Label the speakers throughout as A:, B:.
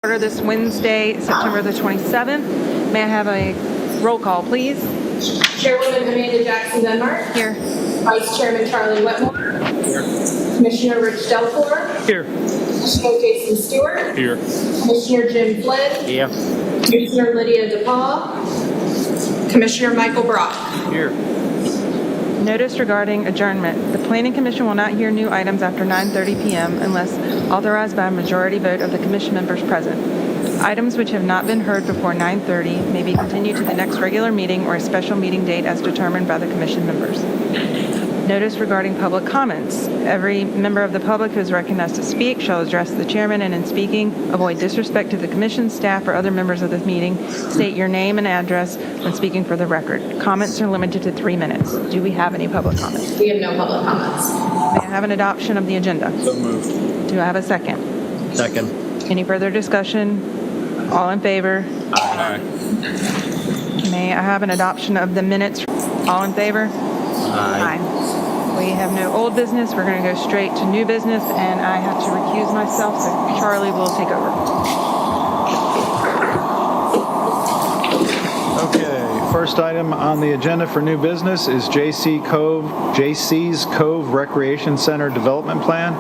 A: Order this Wednesday, September the 27th. May I have a roll call, please?
B: Chairwoman Amanda Jackson Denmark.
A: Here.
B: Vice Chairman Charlie Whitmore. Here. Commissioner Rich Delfor.
C: Here.
B: Commissioner Jason Stewart.
C: Here.
B: Commissioner Jim Flynn.
C: Yeah.
B: Commissioner Lydia DePaul. Commissioner Michael Brock.
C: Here.
A: Notice regarding adjournment. The Planning Commission will not hear new items after 9:30 p.m. unless authorized by a majority vote of the commission members present. Items which have not been heard before 9:30 may be continued to the next regular meeting or a special meeting date as determined by the commission members. Notice regarding public comments. Every member of the public who is recognized to speak shall address the chairman, and in speaking, avoid disrespect to the commission, staff, or other members of the meeting. State your name and address when speaking for the record. Comments are limited to 3 minutes. Do we have any public comments?
B: We have no public comments.
A: May I have an adoption of the agenda?
C: So moved.
A: Do I have a second?
C: Second.
A: Any further discussion? All in favor?
C: Aye.
A: May I have an adoption of the minutes? All in favor?
C: Aye.
A: We have no old business. We're going to go straight to new business, and I have to recuse myself, so Charlie will take over.
D: Okay, first item on the agenda for new business is JC's Cove Recreation Center Development Plan,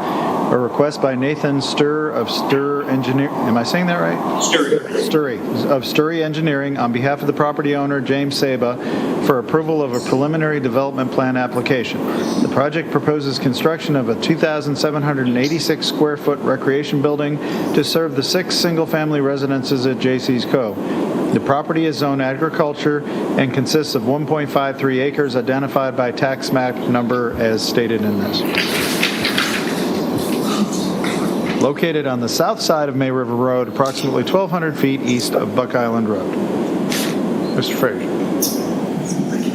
D: a request by Nathan Sturr of Sturr Engineer. Am I saying that right? Sturry of Sturry Engineering on behalf of the property owner James Saba for approval of a preliminary development plan application. The project proposes construction of a 2,786 square foot recreation building to serve the 6 single-family residences at JC's Cove. The property is zoned agriculture and consists of 1.53 acres identified by tax map number as stated in this. Located on the south side of May River Road, approximately 1,200 feet east of Buck Island Road. Mr. Frazier.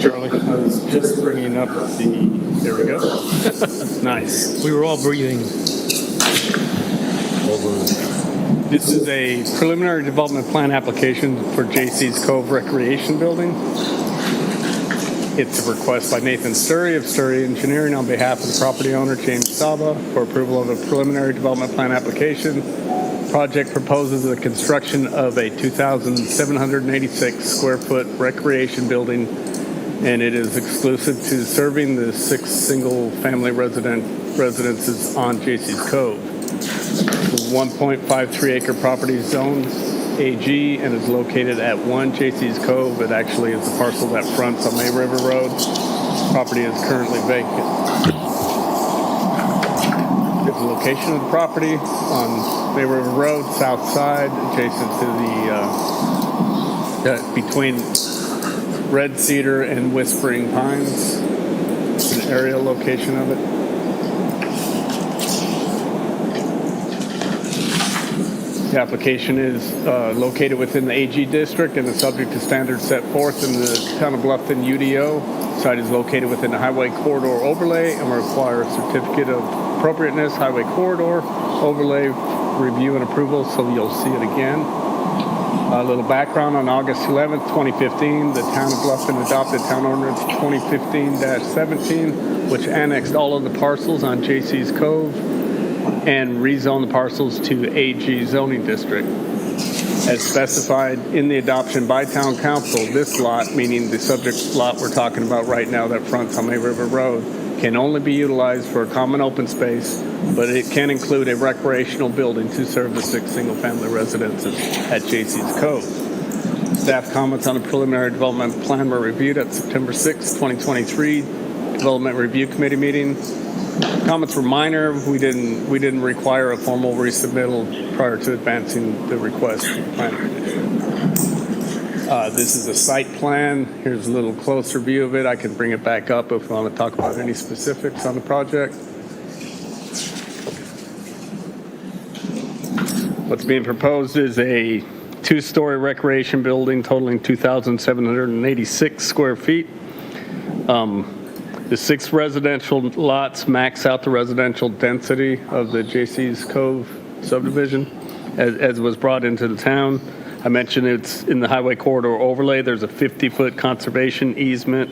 C: Charlie, I was just bringing up there we go. Nice. We were all breathing. This is a preliminary development plan application for JC's Cove Recreation Building. It's a request by Nathan Sturry of Sturry Engineering on behalf of the property owner James Saba for approval of a preliminary development plan application. Project proposes the construction of a 2,786 square foot recreation building, and it is exclusive to serving the 6 single-family residences on JC's Cove. The 1.53 acre property is zoned AG and is located at 1 JC's Cove. It actually is the parcel that fronts on May River Road. Property is currently vacant. Here's the location of the property on May River Road, south side, adjacent to the between Red Cedar and Whispering Pines. An aerial location of it. The application is located within the AG district and is subject to standards set forth in the Town of Bluffton UDO. The site is located within the Highway Corridor Overlay and will require a certificate of appropriateness, Highway Corridor Overlay review and approval, so you'll see it again. A little background: on August 11th, 2015, the Town of Bluffton adopted Town Ordinance 2015-17, which annexed all of the parcels on JC's Cove and rezone the parcels to AG zoning district. As specified in the adoption by Town Council, this lot, meaning the subject lot we're talking about right now that fronts on May River Road, can only be utilized for a common open space, but it can include a recreational building to serve the 6 single-family residences at JC's Cove. Staff comments on the preliminary development plan were reviewed at September 6, 2023 Development Review Committee meeting. Comments were minor. We didn't require a formal resubmittal prior to advancing the request to the Planning Commission. This is a site plan. Here's a little closer view of it. I can bring it back up if we want to talk about any specifics on the project. What's being proposed is a 2-story recreation building totaling 2,786 square feet. The 6 residential lots max out the residential density of the JC's Cove subdivision as was brought into the town. I mentioned it's in the Highway Corridor Overlay. There's a 50-foot conservation easement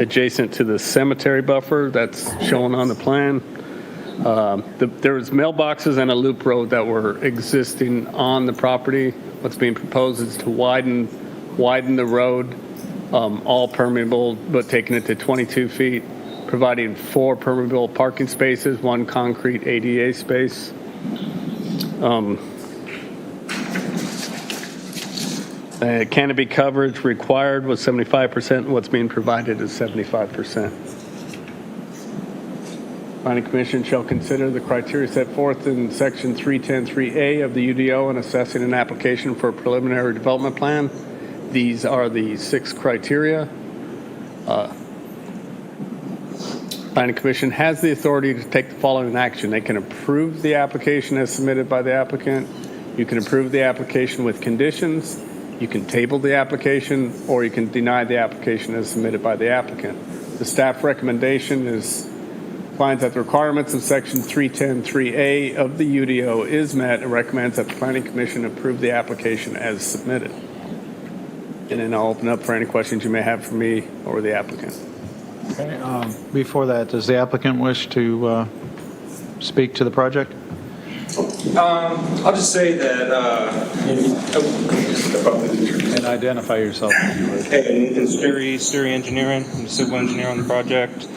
C: adjacent to the cemetery buffer that's shown on the plan. There was mailboxes and a loop road that were existing on the property. What's being proposed is to widen the road, all permeable, but taking it to 22 feet, providing 4 permeable parking spaces, 1 concrete ADA space. Canopy coverage required was 75%. What's being provided is 75%. Planning Commission shall consider the criteria set forth in Section 310.3A of the UDO in assessing an application for a preliminary development plan. These are the 6 criteria. Planning Commission has the authority to take the following action. They can approve the application as submitted by the applicant. You can approve the application with conditions. You can table the application, or you can deny the application as submitted by the applicant. The staff recommendation is finds that the requirements of Section 310.3A of the UDO is met and recommends that the Planning Commission approve the application as submitted. And then I'll open up for any questions you may have for me or the applicant.
D: Before that, does the applicant wish to speak to the project?
E: I'll just say that,
D: And identify yourself.
E: hey, Nathan Sturry Engineering, I'm the civil engineer on the project.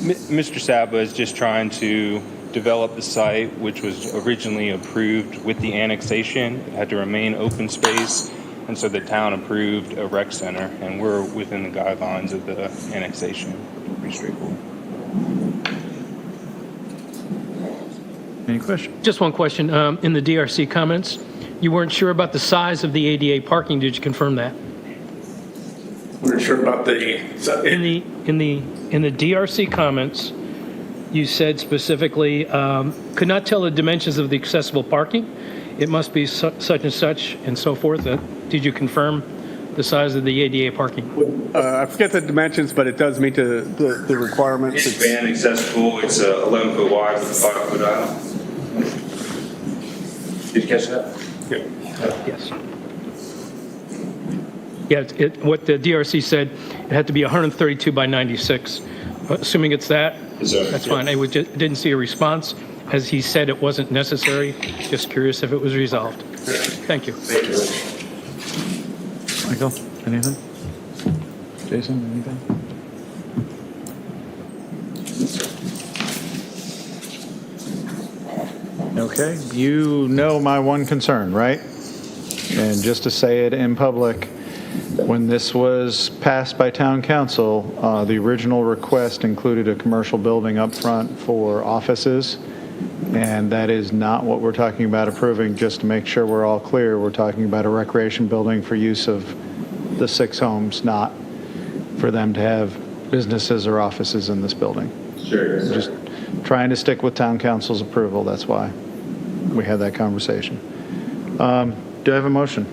E: Mr. Saba is just trying to develop the site, which was originally approved with the annexation. It had to remain open space, and so the town approved a rec center, and we're within the guidelines of the annexation. Pretty straightforward.
D: Any questions?
F: Just one question. In the DRC comments, you weren't sure about the size of the ADA parking. Did you confirm that?
G: We're sure about the.
F: In the DRC comments, you said specifically, could not tell the dimensions of the accessible parking. It must be such and such and so forth. Did you confirm the size of the ADA parking?
C: I forget the dimensions, but it does meet the requirements.
E: It's van accessible. It's 11 foot wide with a 5 foot aisle. Did you catch that?
F: Yes. Yeah, what the DRC said, it had to be 132 by 96. Assuming it's that, that's fine. I didn't see a response. As he said, it wasn't necessary. Just curious if it was resolved. Thank you.
D: Michael, anything? Jason, anything? Okay, you know my one concern, right? And just to say it in public, when this was passed by town council, the original request included a commercial building up front for offices, and that is not what we're talking about approving. Just to make sure we're all clear, we're talking about a recreation building for use of the 6 homes, not for them to have businesses or offices in this building.
E: Sure.
D: Just trying to stick with town council's approval, that's why we had that conversation. Do I have a motion?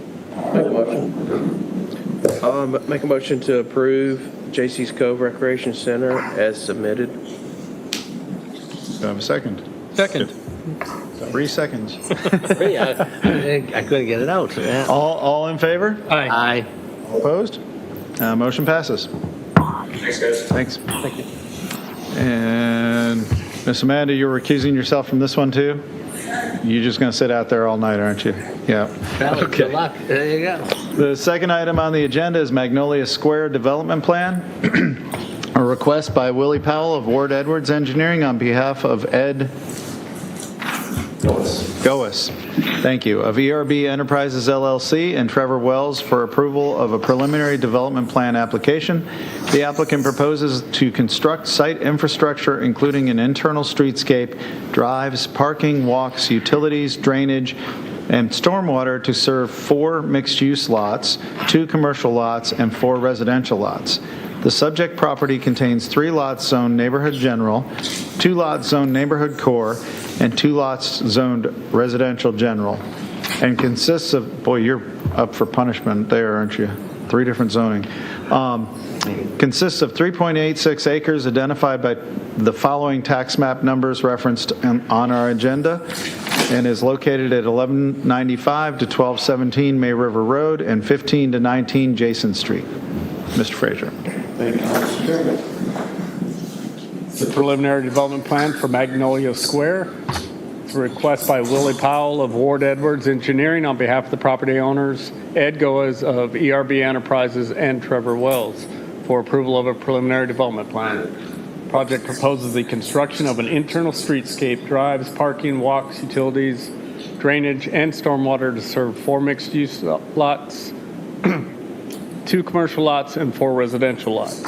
H: Make a motion to approve J.C.'s Cove Recreation Center as submitted.
D: Do I have a second?
F: Second.
D: 3 seconds.
I: I couldn't get it out. Yeah.
D: All in favor?
F: Aye.
I: Aye.
D: Opposed? Motion passes.
E: Thanks, guys.
D: Thanks. Thank you. And Miss Amanda, you're recusing yourself from this one too? You're just going to sit out there all night, aren't you? Yeah.
I: Well, good luck. There you go.
D: The second item on the agenda is Magnolia Square Development Plan. A request by Willie Powell of Ward Edwards Engineering on behalf of Ed Goes. Thank you. Of ERB Enterprises LLC and Trevor Wells for approval of a preliminary development plan application. The applicant proposes to construct site infrastructure including an internal streetscape, drives, parking, walks, utilities, drainage, and stormwater to serve 4 mixed-use lots, 2 commercial lots, and 4 residential lots. The subject property contains 3 lots zoned Neighborhood General, 2 lots zoned Neighborhood Core, and 2 lots zoned Residential General, and consists of, boy, you're up for punishment there, aren't you? 3 different zoning. Consists of 3.86 acres identified by the following tax map numbers referenced on our agenda, and is located at 1195 to 1217 May River Road and 15 to 19 Jason Street. Mr. Frazier.
G: Thank you, Mr. Chairman.
C: the preliminary development plan for Magnolia Square. It's a request by Willie Powell of Ward Edwards Engineering on behalf of the property owners, Ed Goes of ERB Enterprises, and Trevor Wells for approval of a preliminary development plan. Project proposes the construction of an internal streetscape, drives, parking, walks, utilities, drainage, and stormwater to serve 4 mixed-use lots, 2 commercial lots, and 4 residential lots.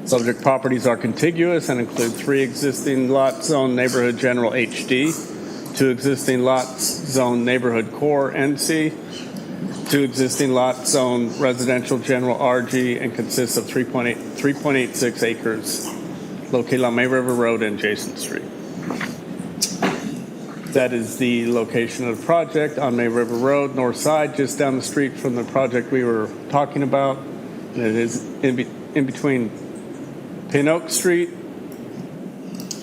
C: Subject properties are contiguous and include 3 existing lots zoned Neighborhood General HD, 2 existing lots zoned Neighborhood Core NC, 2 existing lots zoned Residential General RG, and consists of 3.86 acres located on May River Road and Jason Street. That is the location of the project on May River Road, north side, just down the street from the project we were talking about. And it is in between Pin Oak Street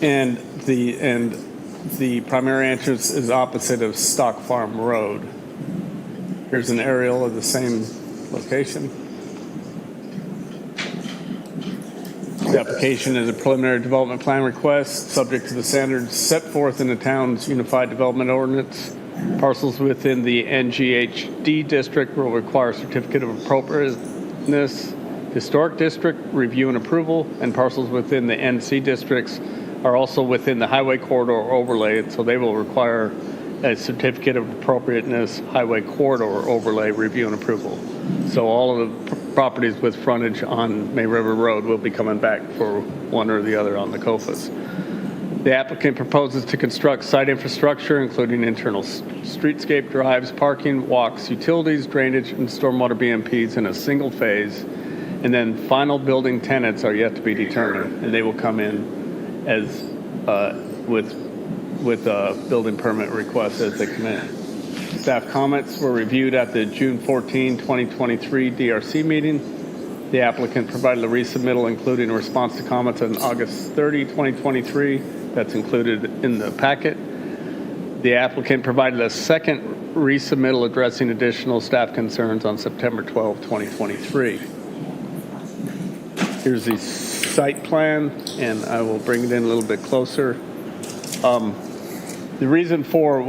C: and the primary entrance is opposite of Stock Farm Road. Here's an aerial of the same location. The application is a preliminary development plan request subject to the standards set forth in the town's Unified Development Ordinance. Parcels within the NGHD district will require certificate of appropriateness, historic district review and approval, and parcels within the NC districts are also within the highway corridor overlay, and so they will require a certificate of appropriateness, highway corridor overlay review and approval. So all of the properties with frontage on May River Road will be coming back for one or the other on the COFAs. The applicant proposes to construct site infrastructure, including internal streetscape, drives, parking, walks, utilities, drainage, and stormwater BMPs in a single phase, and then final building tenants are yet to be determined, and they will come in as with building permit requests as they come in. Staff comments were reviewed at the June 14, 2023 DRC meeting. The applicant provided a resubmittal including a response to comments on August 30, 2023. That's included in the packet. The applicant provided a second resubmittal addressing additional staff concerns on September 12, 2023. Here's the site plan, and I will bring it in a little bit closer. The reason for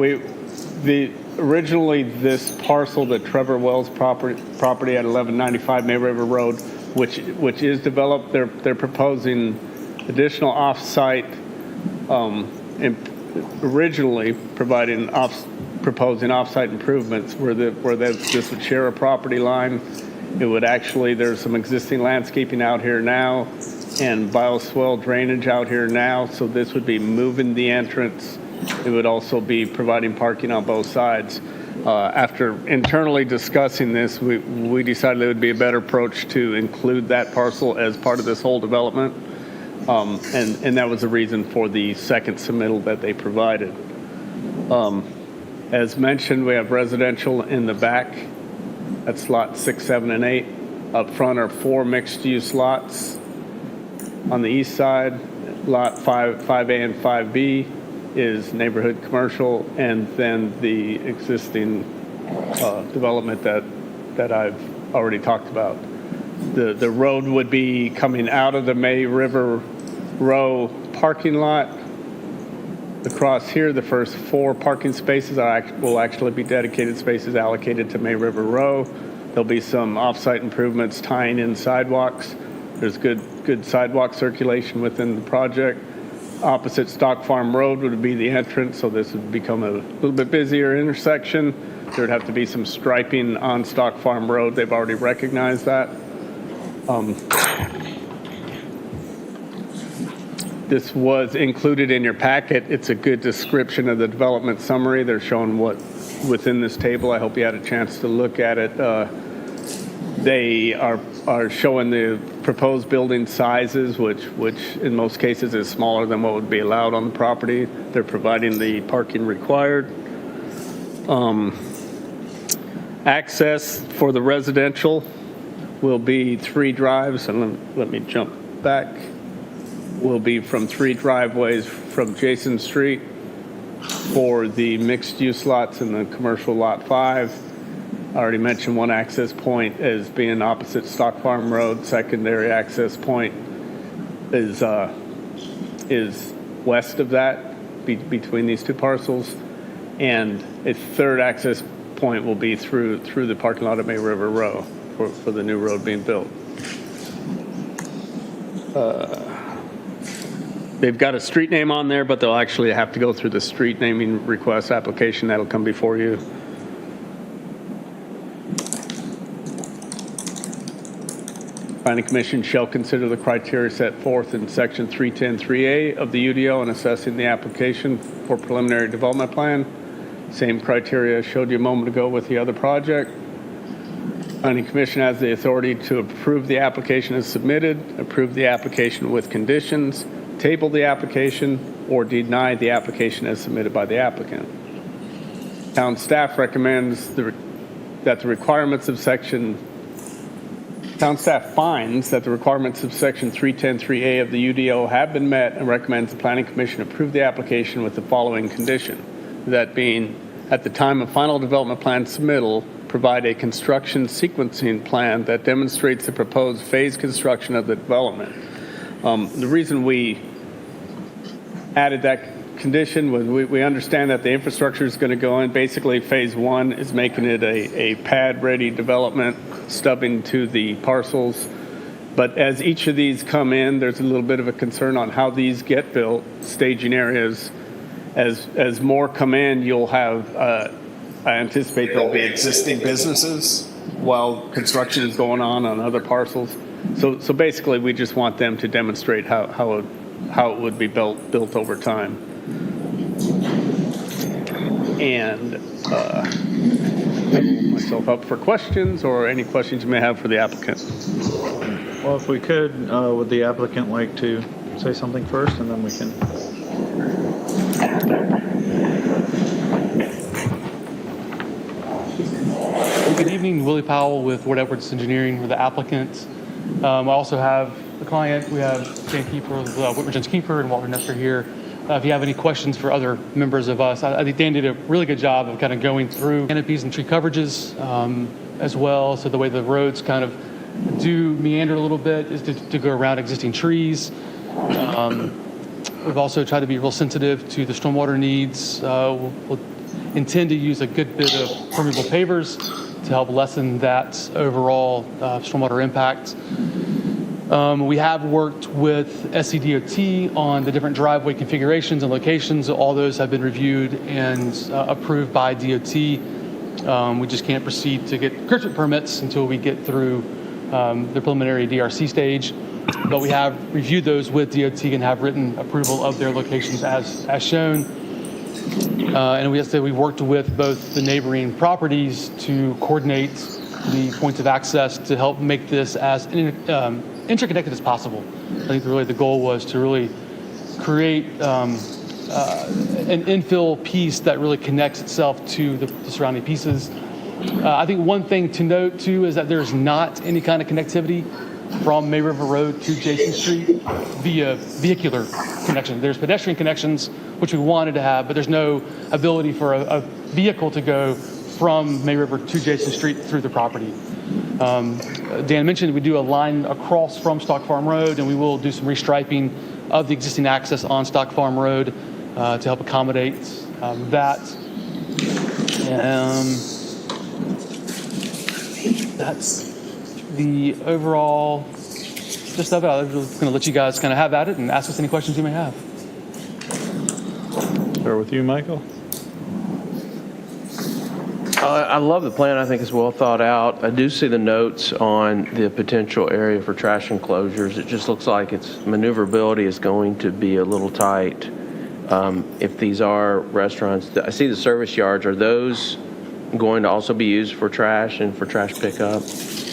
C: originally this parcel, the Trevor Wells property at 1195 May River Road, which is developed, they're proposing additional off-site, originally proposing off-site improvements where this would share a property line. It would actually, there's some existing landscaping out here now and bioswale drainage out here now, so this would be moving the entrance. It would also be providing parking on both sides. After internally discussing this, we decided it would be a better approach to include that parcel as part of this whole development. And that was the reason for the second submittal that they provided. As mentioned, we have residential in the back. That's lot 6, 7, and 8. Up front are 4 mixed-use lots. On the east side, lot 5A and 5B is neighborhood commercial, and then the existing development that I've already talked about. The road would be coming out of the May River Row parking lot. Across here, the first 4 parking spaces will actually be dedicated spaces allocated to May River Row. There'll be some off-site improvements tying in sidewalks. There's good sidewalk circulation within the project. Opposite Stock Farm Road would be the entrance, so this would become a little bit busier intersection. There would have to be some striping on Stock Farm Road. They've already recognized that. This was included in your packet. It's a good description of the development summary. They're showing what within this table. I hope you had a chance to look at it. They are showing the proposed building sizes, which in most cases is smaller than what would be allowed on the property. They're providing the parking required. Access for the residential will be 3 drives, and let me jump back. Will be from 3 driveways from Jason Street for the mixed-use lots in the commercial lot 5. I already mentioned one access point as being opposite Stock Farm Road. Secondary access point is is west of that, between these two parcels. And a third access point will be through the parking lot of May River Row for the new road being built. They've got a street name on there, but they'll actually have to go through the street naming request application that'll come before you. Planning Commission shall consider the criteria set forth in Section 310-3A of the UDO in assessing the application for preliminary development plan. Same criteria I showed you a moment ago with the other project. Planning Commission has the authority to approve the application as submitted, approve the application with conditions, table the application, or deny the application as submitted by the applicant. Town staff recommends that the requirements of Town staff finds that the requirements of Section 310-3A of the UDO have been met and recommends the Planning Commission approve the application with the following condition. That being, at the time of final development plan submittal, provide a construction sequencing plan that demonstrates the proposed phase construction of the development. The reason we added that condition was we understand that the infrastructure is going to go in. Basically, phase one is making it a pad-ready development, stubbing to the parcels. But as each of these come in, there's a little bit of a concern on how these get built, staging areas. As more come in, you'll have, I anticipate there'll be existing businesses while construction is going on other parcels. So basically, we just want them to demonstrate how it would be built over time. And I'll open myself up for questions or any questions you may have for the applicant.
D: Well, if we could, would the applicant like to say something first, and then we can...
J: Good evening, Willie Powell with Ward Edwards Engineering, with the applicant. I also have the client. We have Dan Keeper, Whitmer Jones Keeper, and Walter Nestor here. If you have any questions for other members of us, I think Dan did a really good job of kind of going through canopies and tree coverages as well. So the way the roads kind of do meander a little bit is to go around existing trees. We've also tried to be real sensitive to the stormwater needs. We'll intend to use a good bit of permeable pavers to help lessen that overall stormwater impact. We have worked with SCDOT on the different driveway configurations and locations. All those have been reviewed and approved by DOT. We just can't proceed to get encroachment permits until we get through the preliminary DRC stage. But we have reviewed those with DOT and have written approval of their locations as shown. And we've worked with both the neighboring properties to coordinate the points of access to help make this as interconnected as possible. I think really the goal was to really create an infill piece that really connects itself to the surrounding pieces. I think one thing to note too is that there's not any kind of connectivity from May River Road to Jason Street via vehicular connection. There's pedestrian connections, which we wanted to have, but there's no ability for a vehicle to go from May River to Jason Street through the property. Dan mentioned we do a line across from Stock Farm Road, and we will do some restriping of the existing access on Stock Farm Road to help accommodate that. That's the overall gist of it. I'm just going to let you guys kind of have at it and ask us any questions you may have.
D: Start with you, Michael.
H: I love the plan. I think it's well thought out. I do see the notes on the potential area for trash enclosures. It just looks like its maneuverability is going to be a little tight. If these are restaurants, I see the service yards. Are those going to also be used for trash and for trash pickup?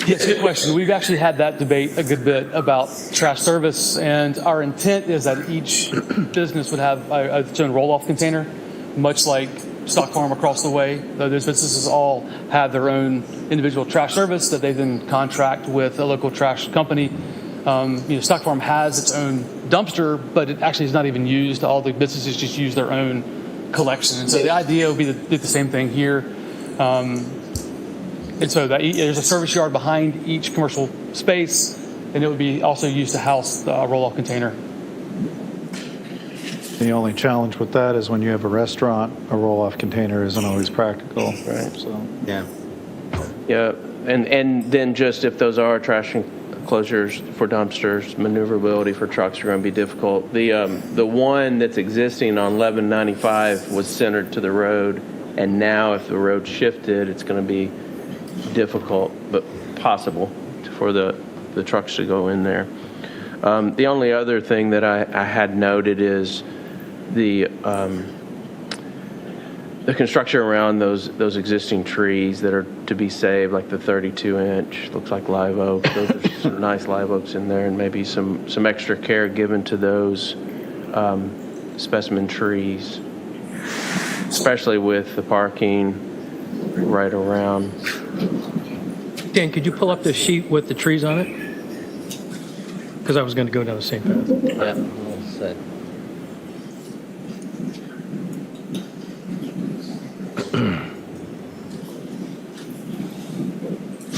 J: Yes, good question. We've actually had that debate a good bit about trash service, and our intent is that each business would have its own roll-off container, much like Stock Farm across the way. Those businesses all have their own individual trash service that they then contract with a local trash company. Stock Farm has its own dumpster, but it actually is not even used. All the businesses just use their own collection. And so the idea would be to do the same thing here. And so there's a service yard behind each commercial space, and it would be also used to house a roll-off container.
D: The only challenge with that is when you have a restaurant, a roll-off container isn't always practical.
H: Right.
D: So,
I: Yeah.
H: Yeah, and then just if those are trash enclosures for dumpsters, maneuverability for trucks are going to be difficult. The one that's existing on 1195 was centered to the road, and now if the road shifted, it's going to be difficult, but possible for the trucks to go in there. The only other thing that I had noted is the construction around those existing trees that are to be saved, like the 32-inch, looks like live oak. Those are some nice live oaks in there, and maybe some extra care given to those specimen trees, especially with the parking right around.
F: Dan, could you pull up the sheet with the trees on it? Because I was going to go down the same path.
I: Yeah. Well said.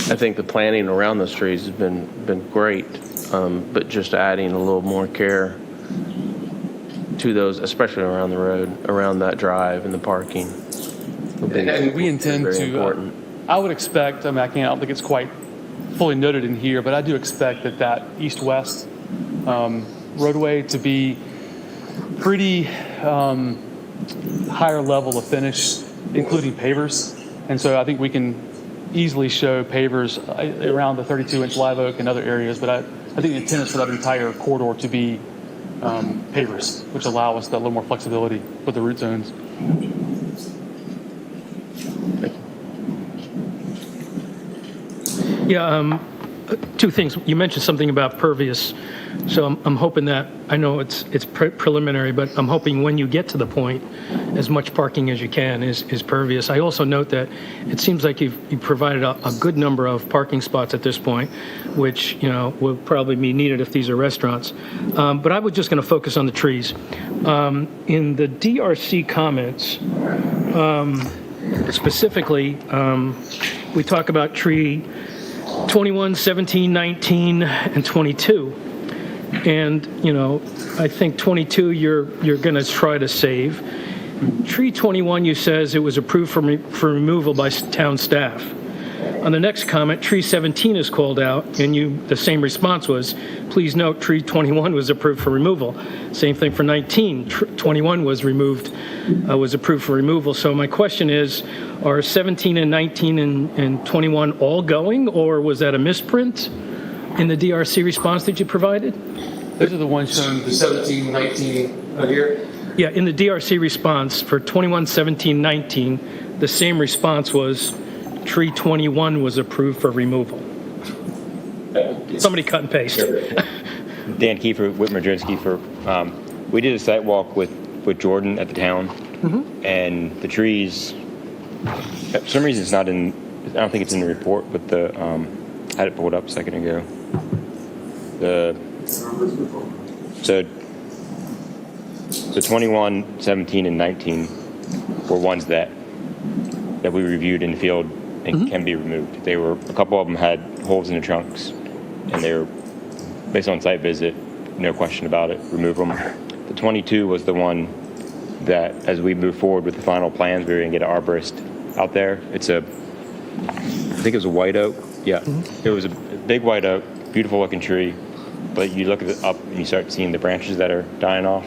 H: I think the planting around those trees has been great, but just adding a little more care to those, especially around the road, around that drive and the parking.
J: And we intend
H: very
J: to,
H: important.
J: I would expect, I don't think it's quite fully noted in here, but I do expect that east-west roadway to be pretty higher level of finish, including pavers. And so I think we can easily show pavers around the 32-inch live oak and other areas, but I think the intent is for that entire corridor to be pavers, which allow us that little more flexibility with the root zones.
F: Yeah, two things. You mentioned something about pervious, so I'm hoping that, I know it's preliminary, but I'm hoping when you get to the point, as much parking as you can is pervious. I also note that it seems like you've provided a good number of parking spots at this point, which, will probably be needed if these are restaurants. But I was just going to focus on the trees. In the DRC comments, specifically, we talk about tree 21, 17, 19, and 22. And, I think 22 you're going to try to save. Tree 21, you says it was approved for removal by town staff. On the next comment, tree 17 is called out, and the same response was, please note, tree 21 was approved for removal. Same thing for 19. 21 was approved for removal. So my question is, are 17 and 19 and 21 all going, or was that a misprint in the DRC response that you provided?
J: Those are the ones showing the 17, 19 right here.
F: Yeah, in the DRC response for 21, 17, 19, the same response was tree 21 was approved for removal. Somebody cut and paste.
K: Dan Kiefer, Whitmer Jones Kiefer. We did a site walk with Jordan at the town, and the trees, for some reason it's not in, I don't think it's in the report, but I had it pulled up a second ago. So 21, 17, and 19 were ones that we reviewed in the field and can be removed. They were, a couple of them had holes in the trunks, and they were, based on site visit, no question about it, remove them. The 22 was the one that, as we move forward with the final plans, we were going to get an arborist out there. I think it was a white oak. Yeah, it was a big white oak, beautiful looking tree, but you look at it up and you start seeing the branches that are dying off,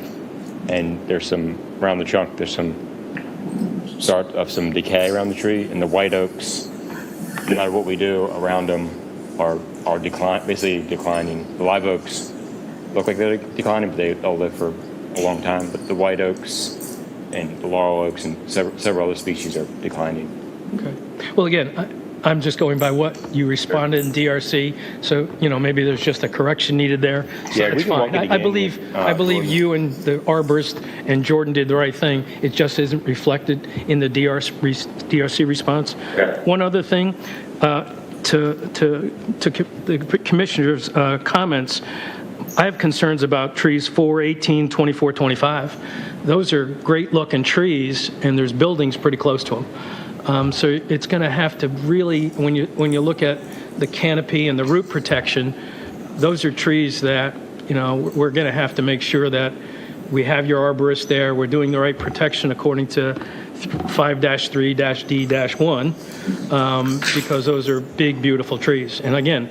K: and there's some, around the trunk, there's some start of some decay around the tree, and the white oaks, no matter what we do around them, are basically declining. The live oaks look like they're declining, but they'll live for a long time. But the white oaks and the laurel oaks and several other species are declining.
F: Okay. Well, again, I'm just going by what you responded in DRC, so maybe there's just a correction needed there. So
K: Yeah,
F: that's
K: we can walk
F: fine.
K: it
F: I
K: again
F: believe
K: with,
F: you and the arborist and Jordan did the right thing. It just isn't reflected in the DRC response.
K: Okay.
F: One other thing, to the commissioner's comments, I have concerns about trees 4, 18, 24, 25. Those are great looking trees, and there's buildings pretty close to them. So it's going to have to really, when you look at the canopy and the root protection, those are trees that, we're going to have to make sure that We have your arborist there. We're doing the right protection according to 5-3-D-1, because those are big, beautiful trees. And again,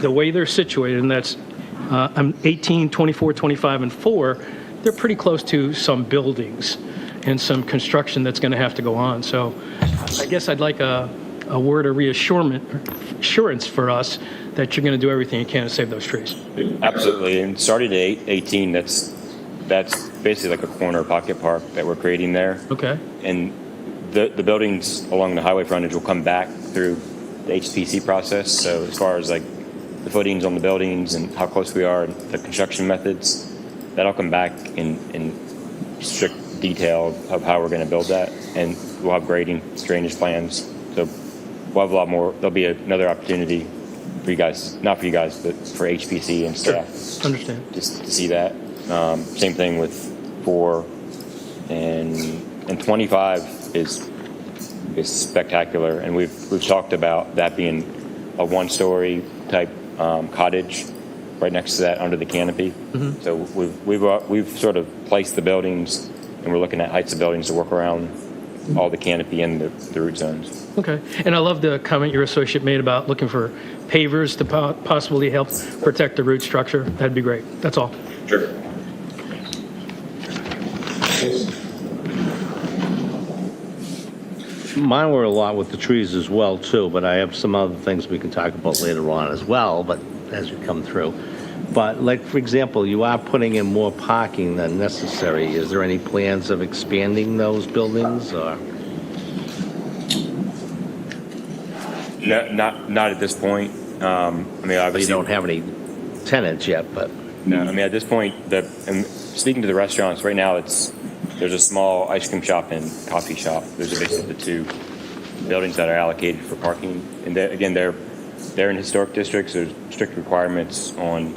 F: the way they're situated, and that's 18, 24, 25, and 4, they're pretty close to some buildings and some construction that's going to have to go on. So I guess I'd like a word of assurance for us that you're going to do everything you can to save those trees.
K: Absolutely. And starting at 18, that's basically like a corner pocket park that we're creating there.
F: Okay.
K: And the buildings along the highway frontage will come back through the HPC process. So as far as like the footings on the buildings and how close we are, and the construction methods, that'll come back in strict detail of how we're going to build that. And we'll have grading, drainage plans. So we'll have a lot more. There'll be another opportunity for you guys, not for you guys, but for HPC and staff.
F: Understand.
K: Just to see that. Same thing with 4 and 25 is spectacular, and we've talked about that being a 1-story type cottage right next to that under the canopy.
F: Mm-hmm.
K: So we've sort of placed the buildings, and we're looking at heights of buildings to work around all the canopy and the root zones.
F: Okay. And I love the comment your associate made about looking for pavers to possibly help protect the root structure. That'd be great. That's all.
K: Sure.
I: Mine were a lot with the trees as well, too, but I have some other things we can talk about later on as well, but as we come through. But like, for example, you are putting in more parking than necessary. Is there any plans of expanding those buildings, or?
K: No, not at this point. I mean, obviously
I: You don't have any tenants yet, but.
K: No, I mean at this point, and speaking to the restaurants right now, there's a small ice cream shop and coffee shop. Those are basically the 2 buildings that are allocated for parking. And again, they're in historic districts. There's strict requirements on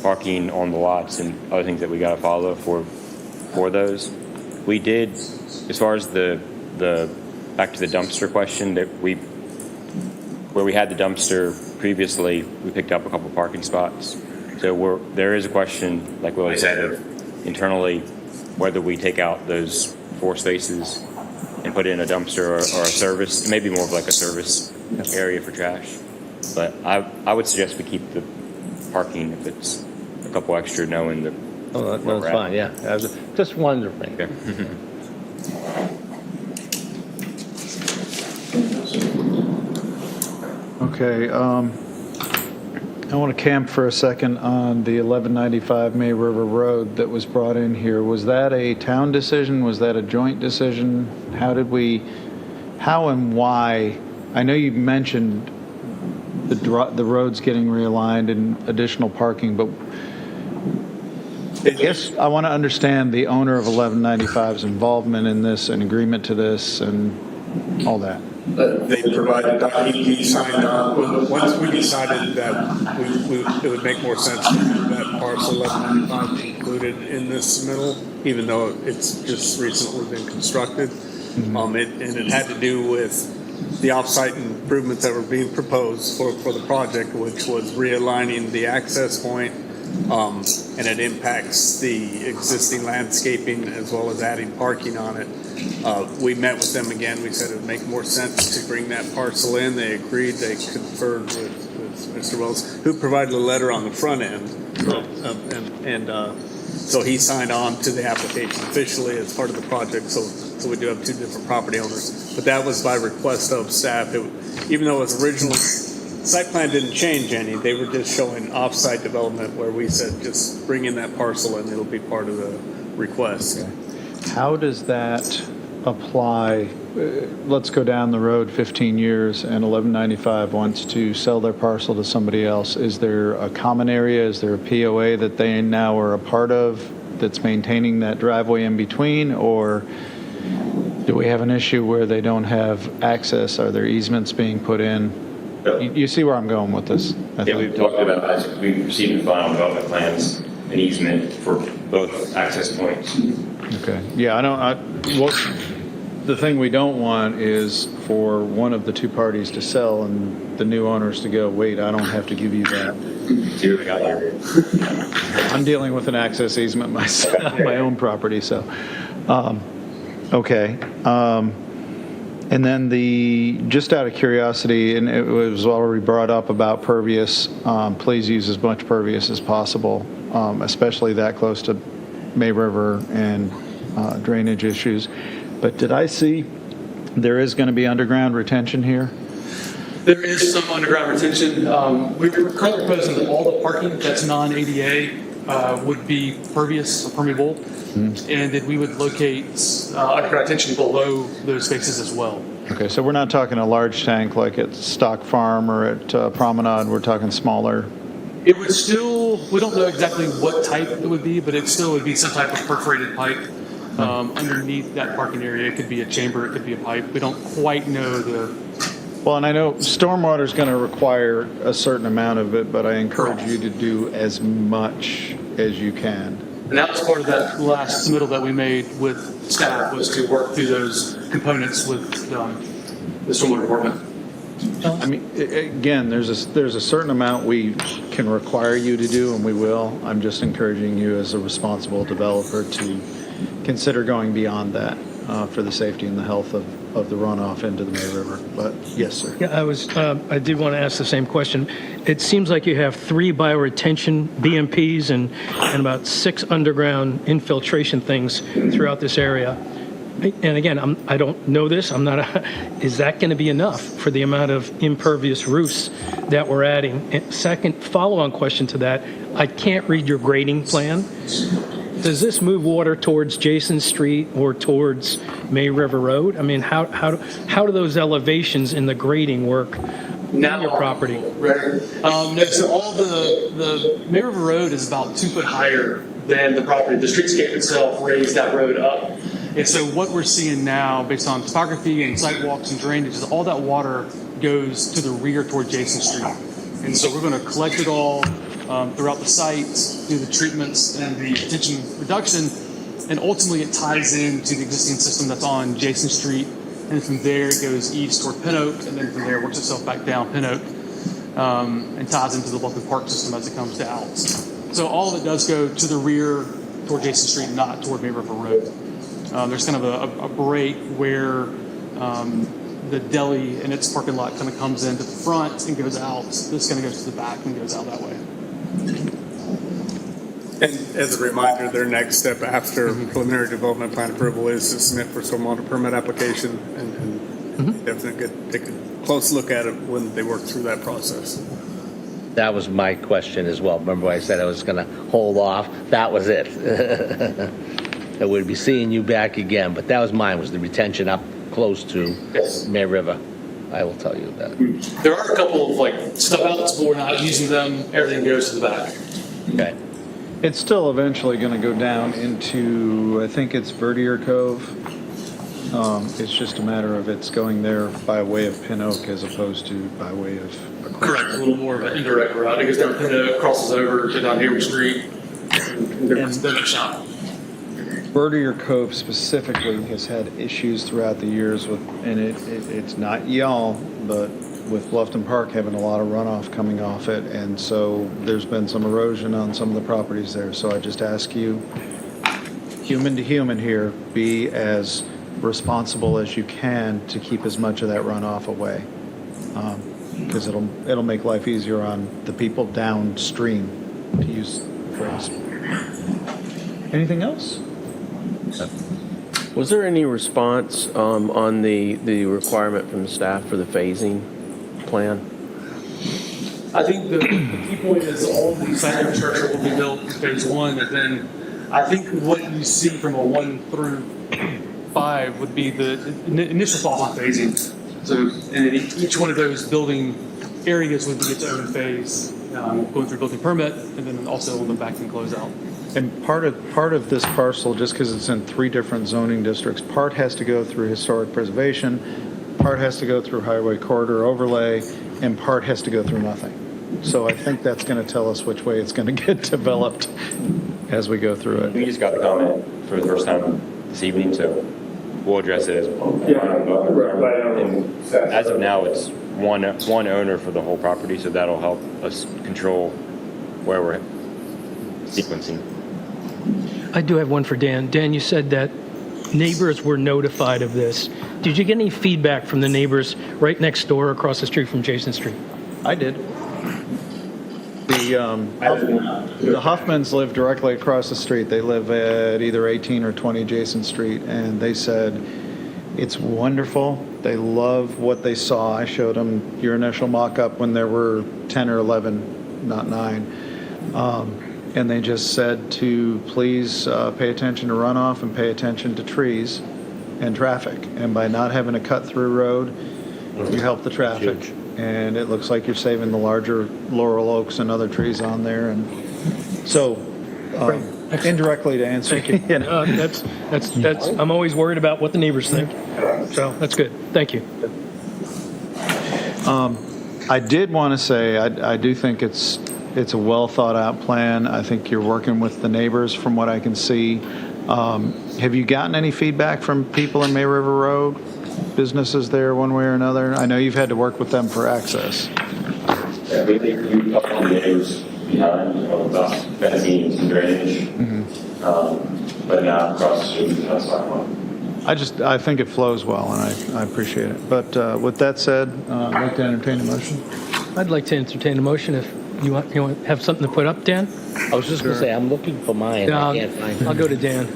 K: parking on the lots and other things that we got to follow for those. We did, as far as the back to the dumpster question, that where we had the dumpster previously, we picked up a couple parking spots. So there is a question, like Willie said, of internally whether we take out those 4 spaces and put in a dumpster or a service. It may be more of like a service area for trash. But I would suggest we keep the parking if it's a couple extra, knowing that.
I: Oh, that's fine, yeah. I was just wondering.
K: Okay.
D: Okay, I want to camp for a second on the 1195 May River Road that was brought in here. Was that a town decision? Was that a joint decision? How and why? I know you mentioned the roads getting realigned and additional parking, but yes, I want to understand the owner of 1195's involvement in this and agreement to this and all that.
G: They provided, he signed on. Once we decided that it would make more sense to have that parcel 1195 included in this submittal, even though it's just recently been constructed. Mm-hmm. It had to do with the off-site improvements that were being proposed for the project, which was realigning the access point, and it impacts the existing landscaping as well as adding parking on it. We met with them again. We said it would make more sense to bring that parcel in. They agreed. They conferred with Mr. Wells, who provided a letter on the front end. So he signed on to the application officially as part of the project. So we do have 2 different property owners. But that was by request of staff. Even though it was originally, site plan didn't change any. They were just showing off-site development where we said just bring in that parcel and it'll be part of the request.
D: Okay. How does that apply? Let's go down the road 15 years and 1195 wants to sell their parcel to somebody else. Is there a common area? Is there a POA that they now are a part of that's maintaining that driveway in between? Or do we have an issue where they don't have access? Are there easements being put in? You see where I'm going with this?
K: Yeah, we've talked about that. We've received the final development plans and easement for both access points.
D: Okay. Yeah, the thing we don't want is for one of the two parties to sell and the new owners to go, wait, I don't have to give you that.
K: See what we got here.
D: I'm dealing with an access easement myself, my own property, so, okay. And then just out of curiosity, and it was already brought up about pervious, please use as much pervious as possible, especially that close to May River and drainage issues. But did I see there is going to be underground retention here?
J: There is some underground retention. We're currently proposing that all the parking that's non-ADA would be pervious or permeable, and that we would locate underground retention below those spaces as well.
D: Okay, so we're not talking a large tank like at Stock Farm or at Promenade. We're talking smaller.
J: It would still, we don't know exactly what type it would be, but it still would be some type of perforated pipe underneath that parking area. It could be a chamber, it could be a pipe. We don't quite know the...
D: Well, and I know stormwater is going to require a certain amount of it, but I encourage you to do as much as you can.
J: And that was part of that last submittal that we made with staff, was to work through those components with the stormwater department.
D: I mean, again, there's a certain amount we can require you to do, and we will. I'm just encouraging you as a responsible developer to consider going beyond that for the safety and the health of the runoff into the May River. But yes, sir.
F: Yeah, I did want to ask the same question. It seems like you have 3 bioretention BMPs and about 6 underground infiltration things throughout this area. And again, I don't know this. Is that going to be enough for the amount of impervious roofs that we're adding? And second follow-on question to that, I can't read your grading plan. Does this move water towards Jason Street or towards May River Road? I mean, how do those elevations in the grading work on your property?
J: No, so all the May River Road is about 2 foot higher than the property. The streetscape itself raised that road up. And so what we're seeing now, based on topography and sidewalks and drainage, is all that water goes to the rear toward Jason Street. And so we're going to collect it all throughout the site, do the treatments and the retention reduction, and ultimately it ties into the existing system that's on Jason Street. And from there it goes east toward Pin Oak, and then from there works itself back down Pin Oak and ties into the Bluffton Park system as it comes out. So all of it does go to the rear toward Jason Street, not toward May River Road. There's kind of a break where the deli and its parking lot kind of comes into the front and goes out. This kind of goes to the back and goes out that way.
G: And as a reminder, their next step after preliminary development plan approval is to submit for stormwater permit application, and definitely take a close look at it when they work through that process.
I: That was my question as well. Remember I said I was going to hold off? That was it. That we'd be seeing you back again, but that was mine, was the retention up close to May River. I will tell you that.
J: There are a couple of stub outs, but we're not using them. Everything goes to the back.
I: Okay.
D: It's still eventually going to go down into, I think it's Verdier Cove. It's just a matter of it's going there by way of Pin Oak as opposed to by way of...
J: Correct, a little more of an indirect route. It goes down Pin Oak, crosses over to down Hayward Street, and there's a shop.
D: Verdier Cove specifically has had issues throughout the years with, and it's not y'all, but with Bluffton Park having a lot of runoff coming off it, and so there's been some erosion on some of the properties there. So I just ask you, human to human here, be as responsible as you can to keep as much of that runoff away, because it'll make life easier on the people downstream, to use the phrase. Anything else?
H: Was there any response on the requirement from the staff for the phasing plan?
J: I think the key point is all the site infrastructure will be built in phase 1, and then I think what you see from a 1 through 5 would be the initial thought on phasing. So, and then each one of those building areas would be its own phase, going through building permit, and then also on the back and close out.
D: And part of this parcel, just because it's in 3 different zoning districts, part has to go through historic preservation, part has to go through highway corridor overlay, and part has to go through nothing. So I think that's going to tell us which way it's going to get developed as we go through it.
K: We just got the comment for the first time this evening, so we'll address it as well. And as of now, it's one owner for the whole property, so that'll help us control where we're sequencing.
F: I do have one for Dan. Dan, you said that neighbors were notified of this. Did you get any feedback from the neighbors right next door across the street from Jason Street?
D: I did. The Huffmans live directly across the street. They live at either 18 or 20 Jason Street, and they said it's wonderful. They love what they saw. I showed them your initial mock-up when there were 10 or 11, not 9. And they just said to please pay attention to runoff and pay attention to trees and traffic. And by not having a cut-through road, you help the traffic. And it looks like you're saving the larger laurel oaks and other trees on there. And so, indirectly to answer, you know.
F: That's. I'm always worried about what the neighbors think. So that's good. Thank you.
D: I did want to say I do think it's a well thought out plan. I think you're working with the neighbors from what I can see. Have you gotten any feedback from people in May River Road? Businesses there one way or another? I know you've had to work with them for access.
L: Yeah, we talked to the neighbors behind about fencing and drainage, but not across the street. That's not one.
D: I think it flows well, and I appreciate it. But with that said, I'd like to entertain a motion.
F: I'd like to entertain a motion if you want to have something to put up, Dan?
I: I was just going to say, I'm looking for mine. I can't find it.
F: I'll go to Dan.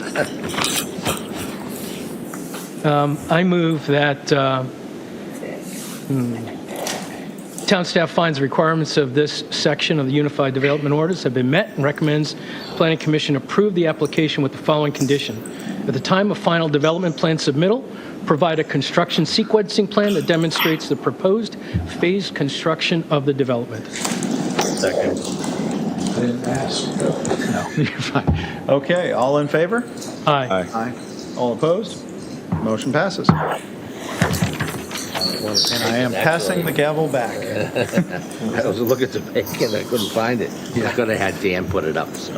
F: I move that town staff finds the requirements of this section of the Unified Development Orders have been met and recommends the Planning Commission approve the application with the following condition. At the time of final development plan submittal, provide a construction sequencing plan that demonstrates the proposed phased construction of the development.
I: Second.
D: I didn't ask. No, you're fine. Okay, all in favor?
F: Aye.
D: Aye. All opposed? Motion passes. And I am passing the gavel back.
I: I was looking to make it, I couldn't find it. I could have had Dan put it up, so.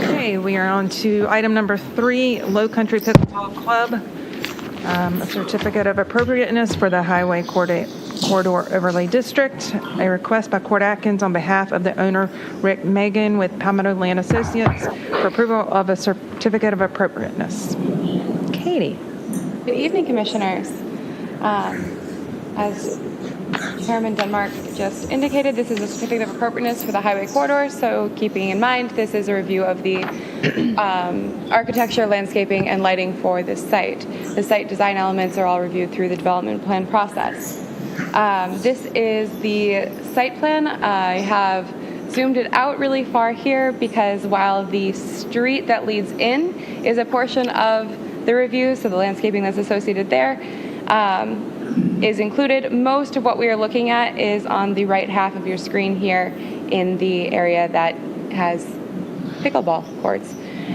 A: Okay, we are on to item number 3, Low Country Pickleball Club. A certificate of appropriateness for the Highway Corridor Overlay District. A request by Court Atkins on behalf of the owner, Rick Megan, with Palmetto Land Associates for approval of a certificate of appropriateness. Katie.
M: Good evening, Commissioners. As Chairman Denmark just indicated, this is a certificate of appropriateness for the highway corridor, so keeping in mind this is a review of the architecture, landscaping, and lighting for this site. The site design elements are all reviewed through the development plan process. This is the site plan. I have zoomed it out really far here because while the street that leads in is a portion of the review, so the landscaping that's associated there, is included. Most of what we are looking at is on the right half of your screen here in the area that has pickleball courts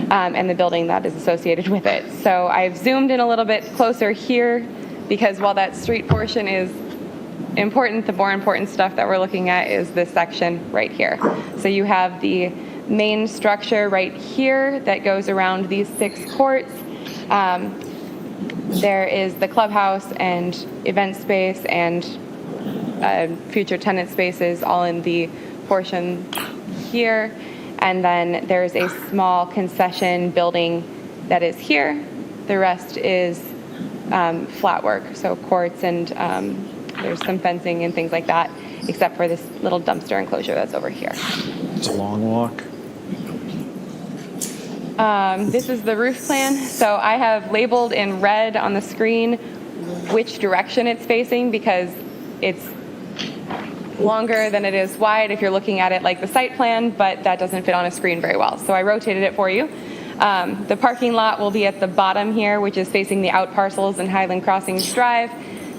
M: and the building that is associated with it. So I've zoomed in a little bit closer here because while that street portion is important, the more important stuff that we're looking at is this section right here. So you have the main structure right here that goes around these 6 courts. There is the clubhouse and event space and future tenant spaces all in the portion here. And then there's a small concession building that is here. The rest is flat work, so courts and there's some fencing and things like that, except for this little dumpster enclosure that's over here.
D: It's a long walk.
M: This is the roof plan. So I have labeled in red on the screen which direction it's facing because it's longer than it is wide if you're looking at it like the site plan, but that doesn't fit on a screen very well. So I rotated it for you. The parking lot will be at the bottom here, which is facing the out parcels and Highland Crossings Drive.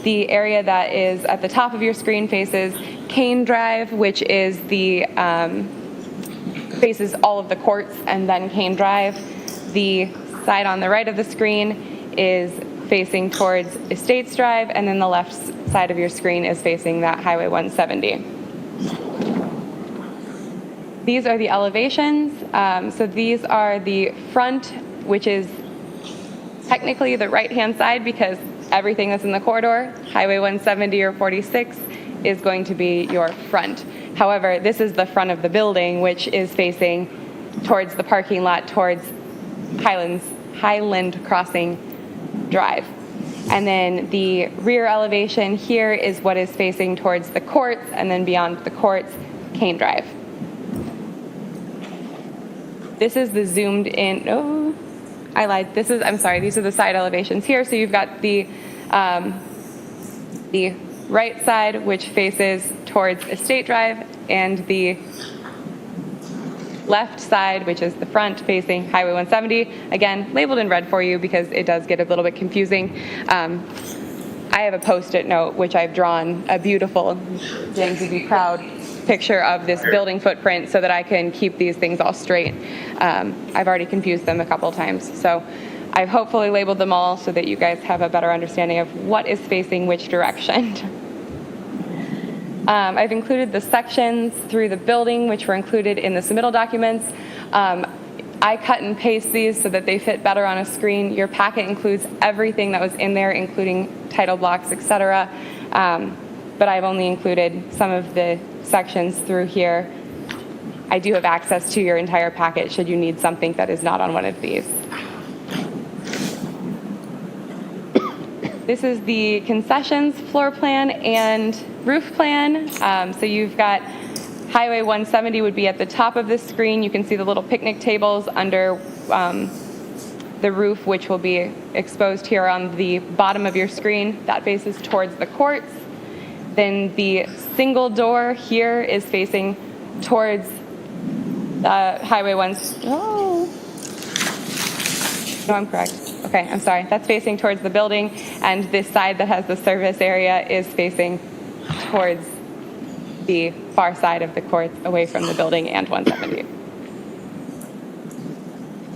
M: The area that is at the top of your screen faces Kane Drive, which is the faces all of the courts and then Kane Drive. The side on the right of the screen is facing towards Estates Drive, and then the left side of your screen is facing that Highway 170. These are the elevations. So these are the front, which is technically the right-hand side because everything that's in the corridor, Highway 170 or 46, is going to be your front. However, this is the front of the building, which is facing towards the parking lot, towards Highland Crossing Drive. And then the rear elevation here is what is facing towards the courts, and then beyond the courts, Kane Drive. This is the zoomed in, oh, I lied. I'm sorry, these are the side elevations here. So you've got the right side, which faces towards Estate Drive, and the left side, which is the front facing Highway 170, again, labeled in red for you because it does get a little bit confusing. I have a Post-it note, which I've drawn a beautiful James would be proud picture of this building footprint so that I can keep these things all straight. I've already confused them a couple times. So I've hopefully labeled them all so that you guys have a better understanding of what is facing which direction. I've included the sections through the building, which were included in the submittal documents. I cut and paste these so that they fit better on a screen. Your packet includes everything that was in there, including title blocks, etc. But I've only included some of the sections through here. I do have access to your entire packet should you need something that is not on one of these. This is the concessions floor plan and roof plan. So you've got Highway 170 would be at the top of this screen. You can see the little picnic tables under the roof, which will be exposed here on the bottom of your screen. That faces towards the courts. Then the single door here is facing towards Highway 1. Oh, no, I'm correct. Okay, I'm sorry. That's facing towards the building, and this side that has the service area is facing towards the far side of the courts, away from the building and 170.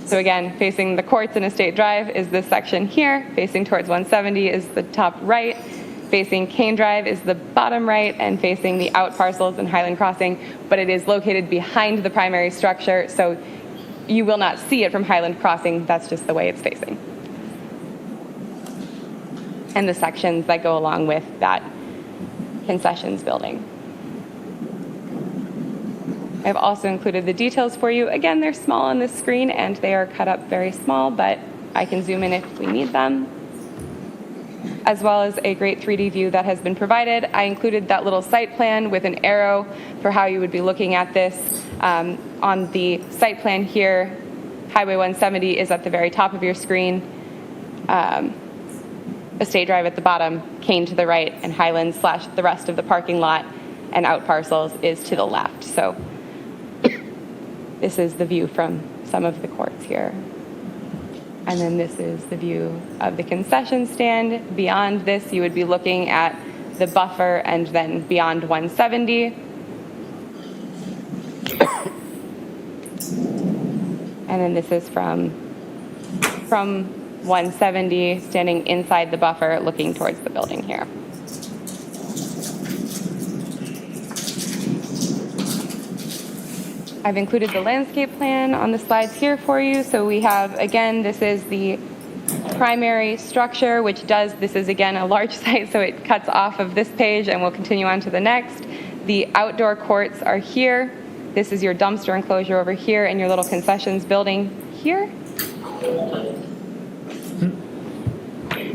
M: So again, facing the courts and Estate Drive is this section here. Facing towards 170 is the top right. Facing Kane Drive is the bottom right, and facing the out parcels in Highland Crossing, but it is located behind the primary structure, so you will not see it from Highland Crossing. That's just the way it's facing. And the sections that go along with that concessions building. I've also included the details for you. Again, they're small on this screen and they are cut up very small, but I can zoom in if we need them. As well as a great 3D view that has been provided. I included that little site plan with an arrow for how you would be looking at this. On the site plan here, Highway 170 is at the very top of your screen. Estate Drive at the bottom, Kane to the right, and Highland / the rest of the parking lot and out parcels is to the left. So this is the view from some of the courts here. And then this is the view of the concession stand. Beyond this, you would be looking at the buffer and then beyond 170. And then this is from 170, standing inside the buffer, looking towards the building here. I've included the landscape plan on the slides here for you. So we have, again, this is the primary structure, which this is again a large site, so it cuts off of this page and we'll continue on to the next. The outdoor courts are here. This is your dumpster enclosure over here and your little concessions building here.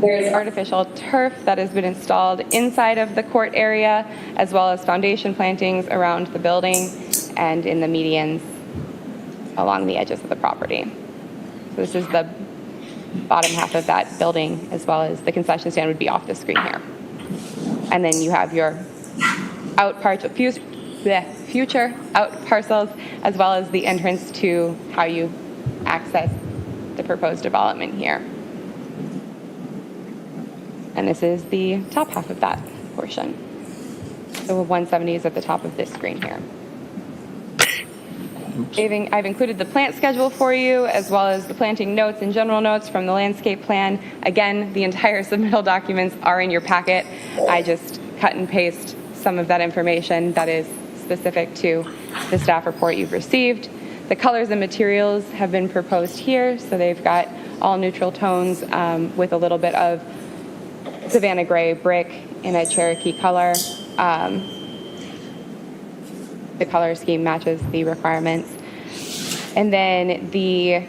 M: There's artificial turf that has been installed inside of the court area, as well as foundation plantings around the building and in the medians along the edges of the property. So this is the bottom half of that building, as well as the concession stand would be off the screen here. And then you have your future out parcels, as well as the entrance to how you access the proposed development here. And this is the top half of that portion. So 170 is at the top of this screen here. I've included the plant schedule for you, as well as the planting notes and general notes from the landscape plan. Again, the entire submittal documents are in your packet. I just cut and paste some of that information that is specific to the staff report you've received. The colors and materials have been proposed here, so they've got all neutral tones with a little bit of Savannah gray brick in a Cherokee color. The color scheme matches the requirements. And then the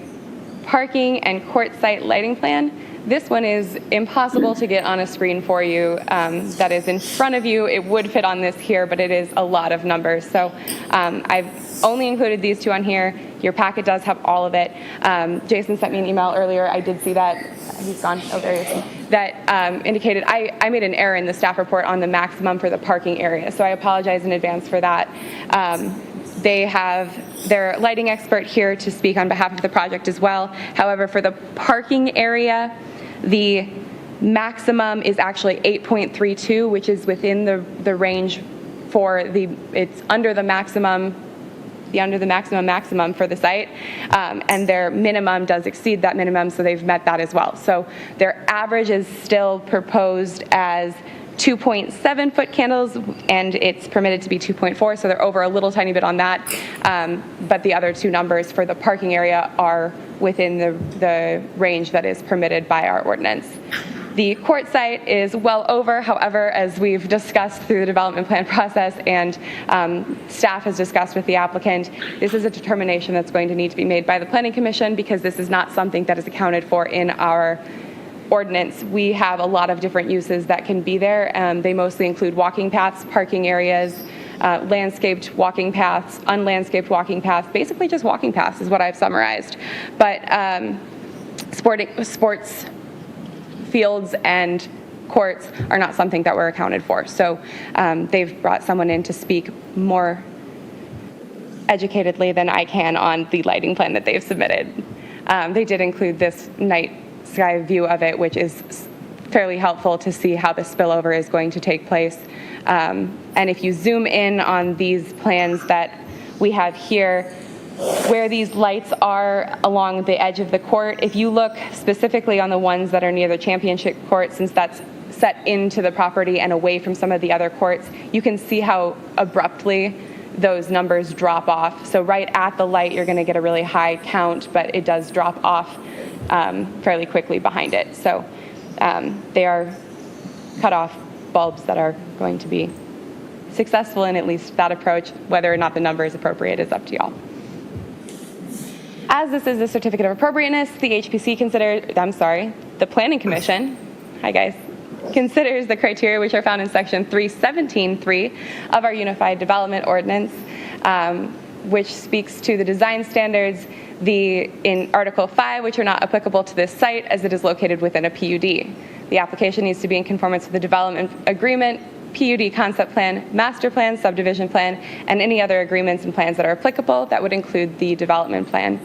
M: parking and court site lighting plan. This one is impossible to get on a screen for you. That is in front of you. It would fit on this here, but it is a lot of numbers. So I've only included these two on here. Your packet does have all of it. Jason sent me an email earlier. I did see that. He's gone. Oh, there he is. That indicated I made an error in the staff report on the maximum for the parking area. So I apologize in advance for that. They have their lighting expert here to speak on behalf of the project as well. However, for the parking area, the maximum is actually 8.32, which is within the range for it's under the maximum for the site, and their minimum does exceed that minimum, so they've met that as well. So their average is still proposed as 2.7 foot candles, and it's permitted to be 2.4, so they're over a little tiny bit on that. But the other two numbers for the parking area are within the range that is permitted by our ordinance. The court site is well over. However, as we've discussed through the development plan process and staff has discussed with the applicant, this is a determination that's going to need to be made by the Planning Commission, because this is not something that is accounted for in our ordinance. We have a lot of different uses that can be there. They mostly include walking paths, parking areas, landscaped walking paths, unlandscaped walking paths, basically just walking paths is what I've summarized. But sports fields and courts are not something that we're accounted for. So they've brought someone in to speak more educatedly than I can on the lighting plan that they've submitted. They did include this night sky view of it, which is fairly helpful to see how the spillover is going to take place. And if you zoom in on these plans that we have here, where these lights are along the edge of the court, if you look specifically on the ones that are near the championship court, since that's set into the property and away from some of the other courts, you can see how abruptly those numbers drop off. So right at the light, you're going to get a really high count, but it does drop off fairly quickly behind it. So they are cut-off bulbs that are going to be successful in at least that approach. Whether or not the number is appropriate is up to y'all. As this is a certificate of appropriateness, the Planning Commission, hi guys, considers the criteria which are found in section 317.3 of our Unified Development Ordinance, which speaks to the design standards in Article 5, which are not applicable to this site as it is located within a PUD. The application needs to be in conformance with the development agreement, PUD concept plan, master plan, subdivision plan, and any other agreements and plans that are applicable. That would include the development plan.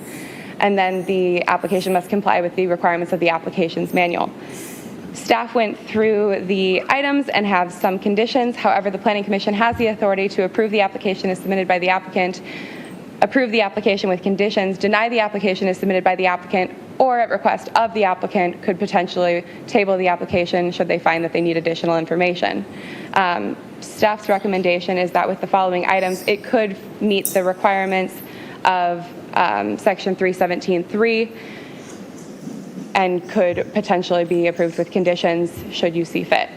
M: And then the application must comply with the requirements of the application's manual. Staff went through the items and have some conditions. However, the Planning Commission has the authority to approve the application as submitted by the applicant, approve the application with conditions, deny the application as submitted by the applicant, or at request of the applicant could potentially table the application should they find that they need additional information. Staff's recommendation is that with the following items, it could meet the requirements of section 317.3 and could potentially be approved with conditions should you see fit.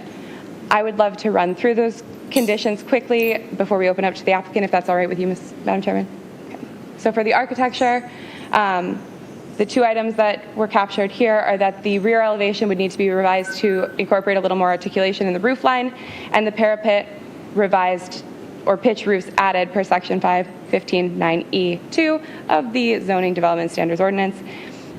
M: I would love to run through those conditions quickly before we open up to the applicant, if that's all right with you, Madam Chairman. Okay. So for the architecture, the two items that were captured here are that the rear elevation would need to be revised to incorporate a little more articulation in the roof line, and the parapet revised or pitch roofs added per section 515.9E2 of the Zoning Development Standards Ordinance.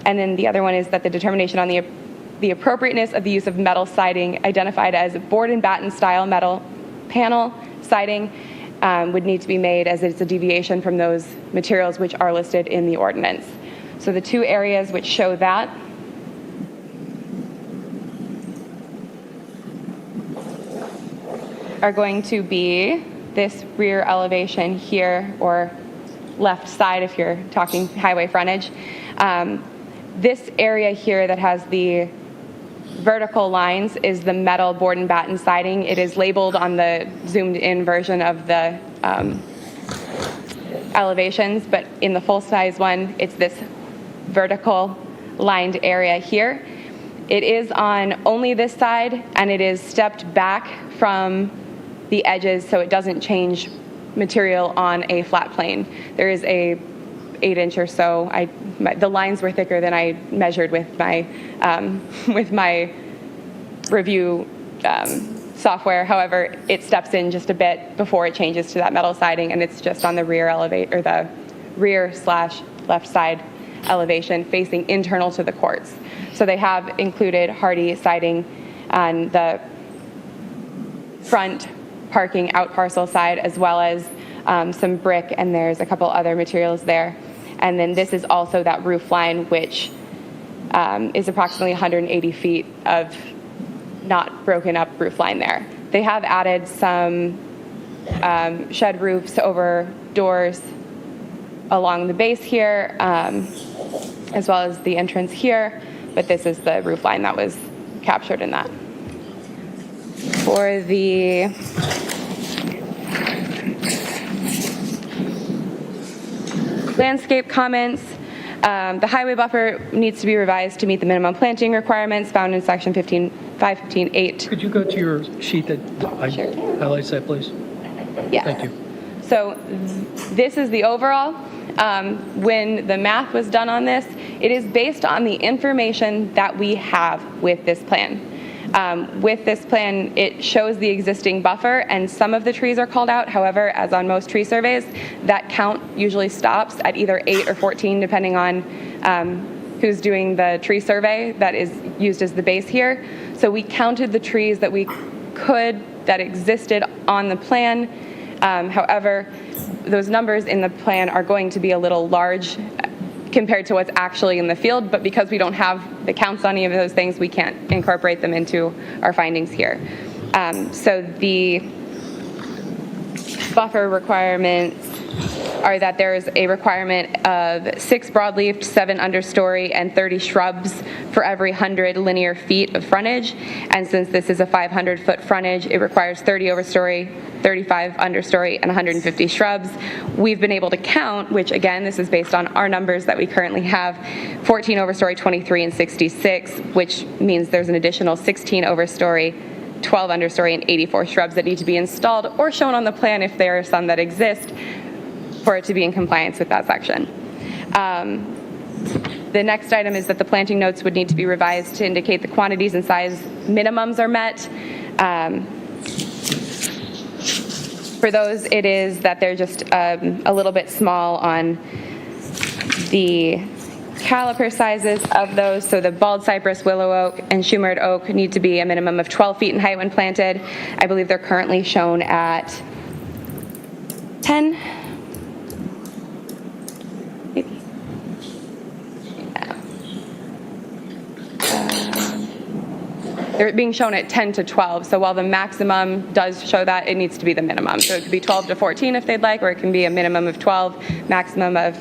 M: And then the other one is that the determination on the appropriateness of the use of metal siding identified as board and batten style metal panel siding would need to be made, as it's a deviation from those materials which are listed in the ordinance. So the two areas which show that are going to be this rear elevation here, or left side if you're talking highway frontage. This area here that has the vertical lines is the metal board and batten siding. It is labeled on the zoomed in version of the elevations, but in the full-size one, it's this vertical lined area here. It is on only this side, and it is stepped back from the edges so it doesn't change material on a flat plane. There is a 8-inch or so. The lines were thicker than I measured with my review software. However, it steps in just a bit before it changes to that metal siding, and it's just on the rear or the rear/left side elevation facing internal to the courts. So they have included hardy siding on the front parking out parcel side, as well as some brick, and there's a couple other materials there. And then this is also that roof line, which is approximately 180 feet of not broken up roof line there. They have added some shed roofs over doors along the base here, as well as the entrance here, but this is the roof line that was captured in that. For the landscape comments, the highway buffer needs to be revised to meet the minimum planting requirements found in section 515.8.
F: Could you go to your sheet that highlights that, please?
M: Yeah.
F: Thank you.
M: So this is the overall. When the math was done on this, it is based on the information that we have with this plan. With this plan, it shows the existing buffer, and some of the trees are called out. However, as on most tree surveys, that count usually stops at either 8 or 14, depending on who's doing the tree survey that is used as the base here. So we counted the trees that that existed on the plan. However, those numbers in the plan are going to be a little large compared to what's actually in the field, but because we don't have the counts on any of those things, we can't incorporate them into our findings here. So the buffer requirements are that there is a requirement of 6 broadleafed, 7 understory, and 30 shrubs for every 100 linear feet of frontage. And since this is a 500-foot frontage, it requires 30 overstory, 35 understory, and 150 shrubs. We've been able to count, which again, this is based on our numbers that we currently have, 14 overstory, 23, and 66, which means there's an additional 16 overstory, 12 understory, and 84 shrubs that need to be installed or shown on the plan if there are some that exist, for it to be in compliance with that section. The next item is that the planting notes would need to be revised to indicate the quantities and size minimums are met. For those, it is that they're just a little bit small on the caliper sizes of those. So the bald cypress, willow oak, and shumared oak need to be a minimum of 12 feet in height when planted. I believe they're currently shown at 10. Maybe. Yeah. They're being shown at 10 to 12, so while the maximum does show that, it needs to be the minimum. So it could be 12 to 14 if they'd like, or it can be a minimum of 12, maximum of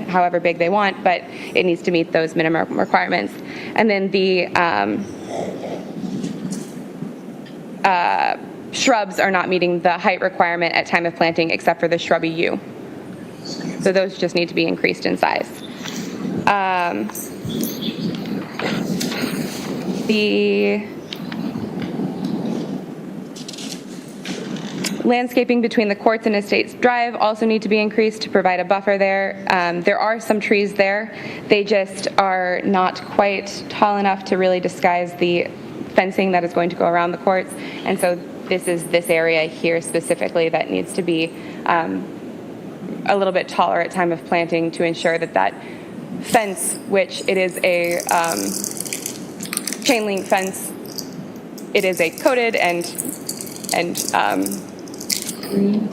M: however big they want, but it needs to meet those minimum requirements. And then the shrubs are not meeting the height requirement at time of planting except for the shrubby yew. So those just need to be increased in size. The landscaping between the courts and Estates Drive also need to be increased to provide a buffer there. There are some trees there. They just are not quite tall enough to really disguise the fencing that is going to go around the courts. And so this is this area here specifically that needs to be a little bit taller at time of planting to ensure that that fence, which it is a chain link fence, it is a coated and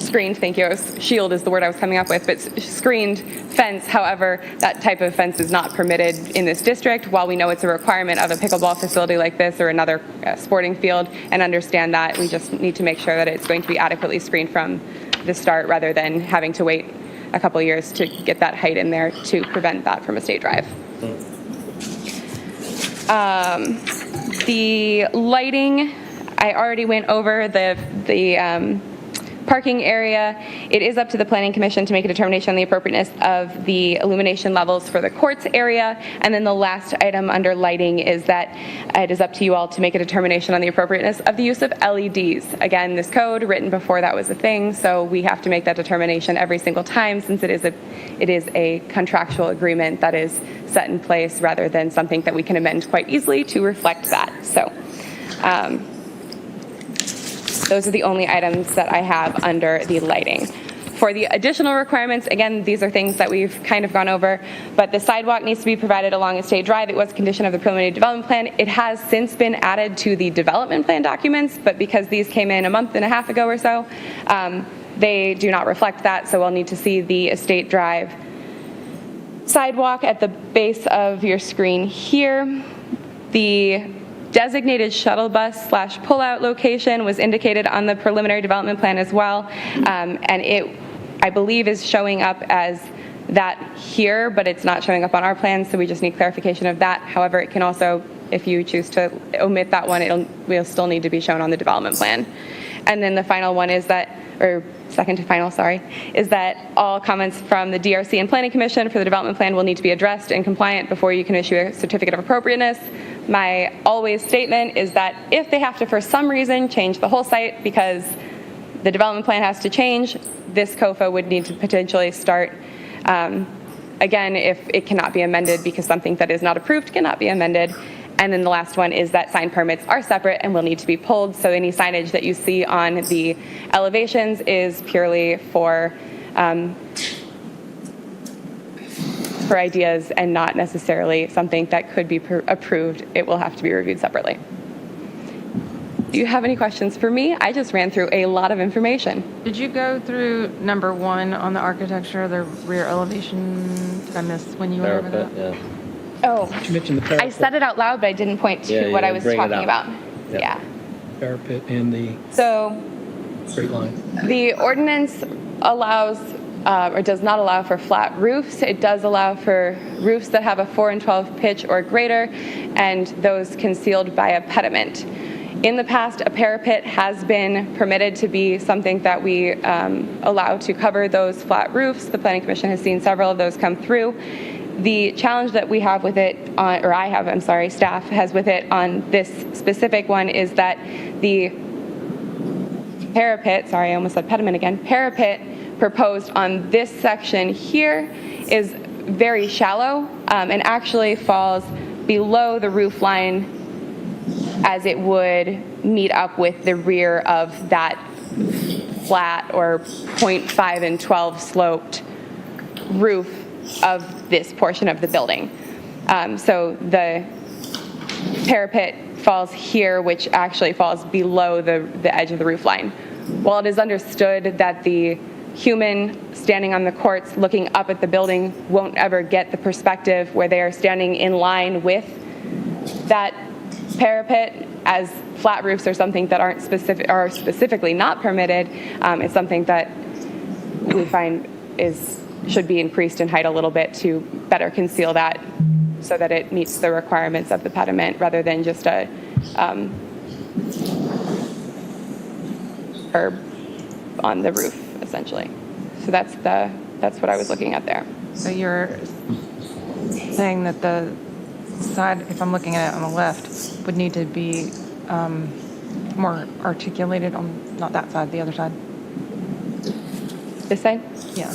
M: screened, thank you, shield is the word I was coming up with, but screened fence. However, that type of fence is not permitted in this district. While we know it's a requirement of a pickleball facility like this or another sporting field and understand that, we just need to make sure that it's going to be adequately screened from the start rather than having to wait a couple of years to get that height in there to prevent that from a state drive. The lighting, I already went over the parking area. It is up to the Planning Commission to make a determination on the appropriateness of the illumination levels for the courts area. And then the last item under lighting is that it is up to you all to make a determination on the appropriateness of the use of LEDs. Again, this code written before that was a thing, so we have to make that determination every single time since it is a contractual agreement that is set in place rather than something that we can amend quite easily to reflect that. So those are the only items that I have under the lighting. For the additional requirements, again, these are things that we've kind of gone over, but the sidewalk needs to be provided along a state drive. It was a condition of the preliminary development plan. It has since been added to the development plan documents, but because these came in a month and a half ago or so, they do not reflect that, so we'll need to see the estate drive sidewalk at the base of your screen here. The designated shuttle bus / pullout location was indicated on the preliminary development plan as well, and it, I believe, is showing up as that here, but it's not showing up on our plan, so we just need clarification of that. However, it can also, if you choose to omit that one, will still need to be shown on the development plan. And then the final one is that, or second to final, sorry, is that all comments from the DRC and Planning Commission for the development plan will need to be addressed and compliant before you can issue a certificate of appropriateness. My always statement is that if they have to, for some reason, change the whole site because the development plan has to change, this COFA would need to potentially start, again, if it cannot be amended because something that is not approved cannot be amended. And then the last one is that sign permits are separate and will need to be pulled. So any signage that you see on the elevations is purely for ideas and not necessarily something that could be approved. It will have to be reviewed separately. Do you have any questions for me? I just ran through a lot of information.
A: Did you go through number 1 on the architecture, the rear elevation? Did I miss when you went over that?
I: Yeah.
M: Oh,
F: You mentioned the parapet.
M: I said it out loud, but I didn't point to
I: Yeah,
M: what
I: you
M: I was
I: bring it
M: talking
I: up.
M: about.
I: Yep.
M: Yeah.
F: Parapet and the
M: So
F: straight line.
M: the ordinance allows or does not allow for flat roofs. It does allow for roofs that have a 4 and 12 pitch or greater, and those concealed by a pediment. In the past, a parapet has been permitted to be something that we allow to cover those flat roofs. The Planning Commission has seen several of those come through. The challenge that we have with it, staff has with it on this specific one is that the parapet, sorry, I almost said pediment again, parapet proposed on this section here is very shallow and actually falls below the roof line as it would meet up with the rear of that flat or 0.5 and 12 sloped roof of this portion of the building. So the parapet falls here, which actually falls below the edge of the roof line. While it is understood that the human standing on the courts looking up at the building won't ever get the perspective where they are standing in line with that parapet, as flat roofs are something that are specifically not permitted, it's something that we find should be increased in height a little bit to better conceal that so that it meets the requirements of the pediment rather than just a curb on the roof, essentially. So that's what I was looking at there.
A: So you're saying that the side, if I'm looking at it on the left, would need to be more articulated on, not that side, the other side?
M: This side?
A: Yeah.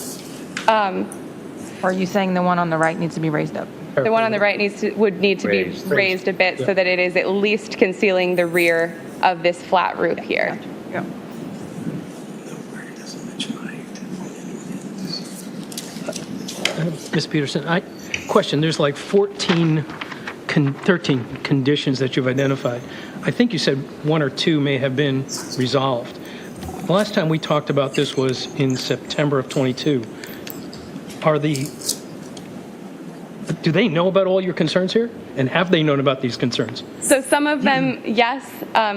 A: Or are you saying the one on the right needs to be raised up?
M: The one on the right would need to be raised a bit so that it is at least concealing the rear of this flat roof here.
A: Yeah.
F: Ms. Peterson, question, there's like 13 conditions that you've identified. I think you said 1 or 2 may have been resolved. The last time we talked about this was in September of 22. Do they know about all your concerns here? And have they known about these concerns?
M: So some of them, yes.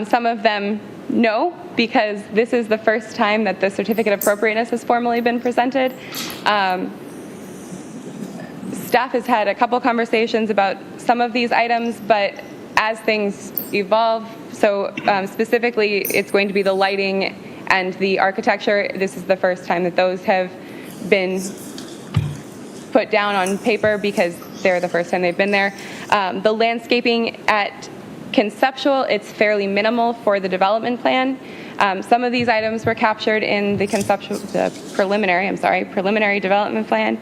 M: Some of them, no, because this is the first time that the certificate of appropriateness has formally been presented. Staff has had a couple conversations about some of these items, but as things evolve, so specifically it's going to be the lighting And the architecture, this is the first time that those have been put down on paper because they're the first time they've been there. The landscaping at conceptual, it's fairly minimal for the development plan. Some of these items were captured in the preliminary development plan.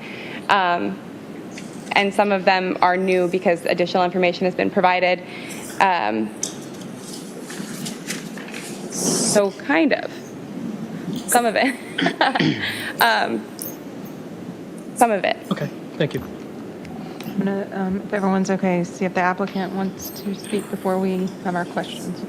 M: And some of them are new because additional information has been provided. So kind of, some of it. Some of it.
F: Okay, thank you.
A: I'm gonna, if everyone's okay, see if the applicant wants to speak before we have our questions.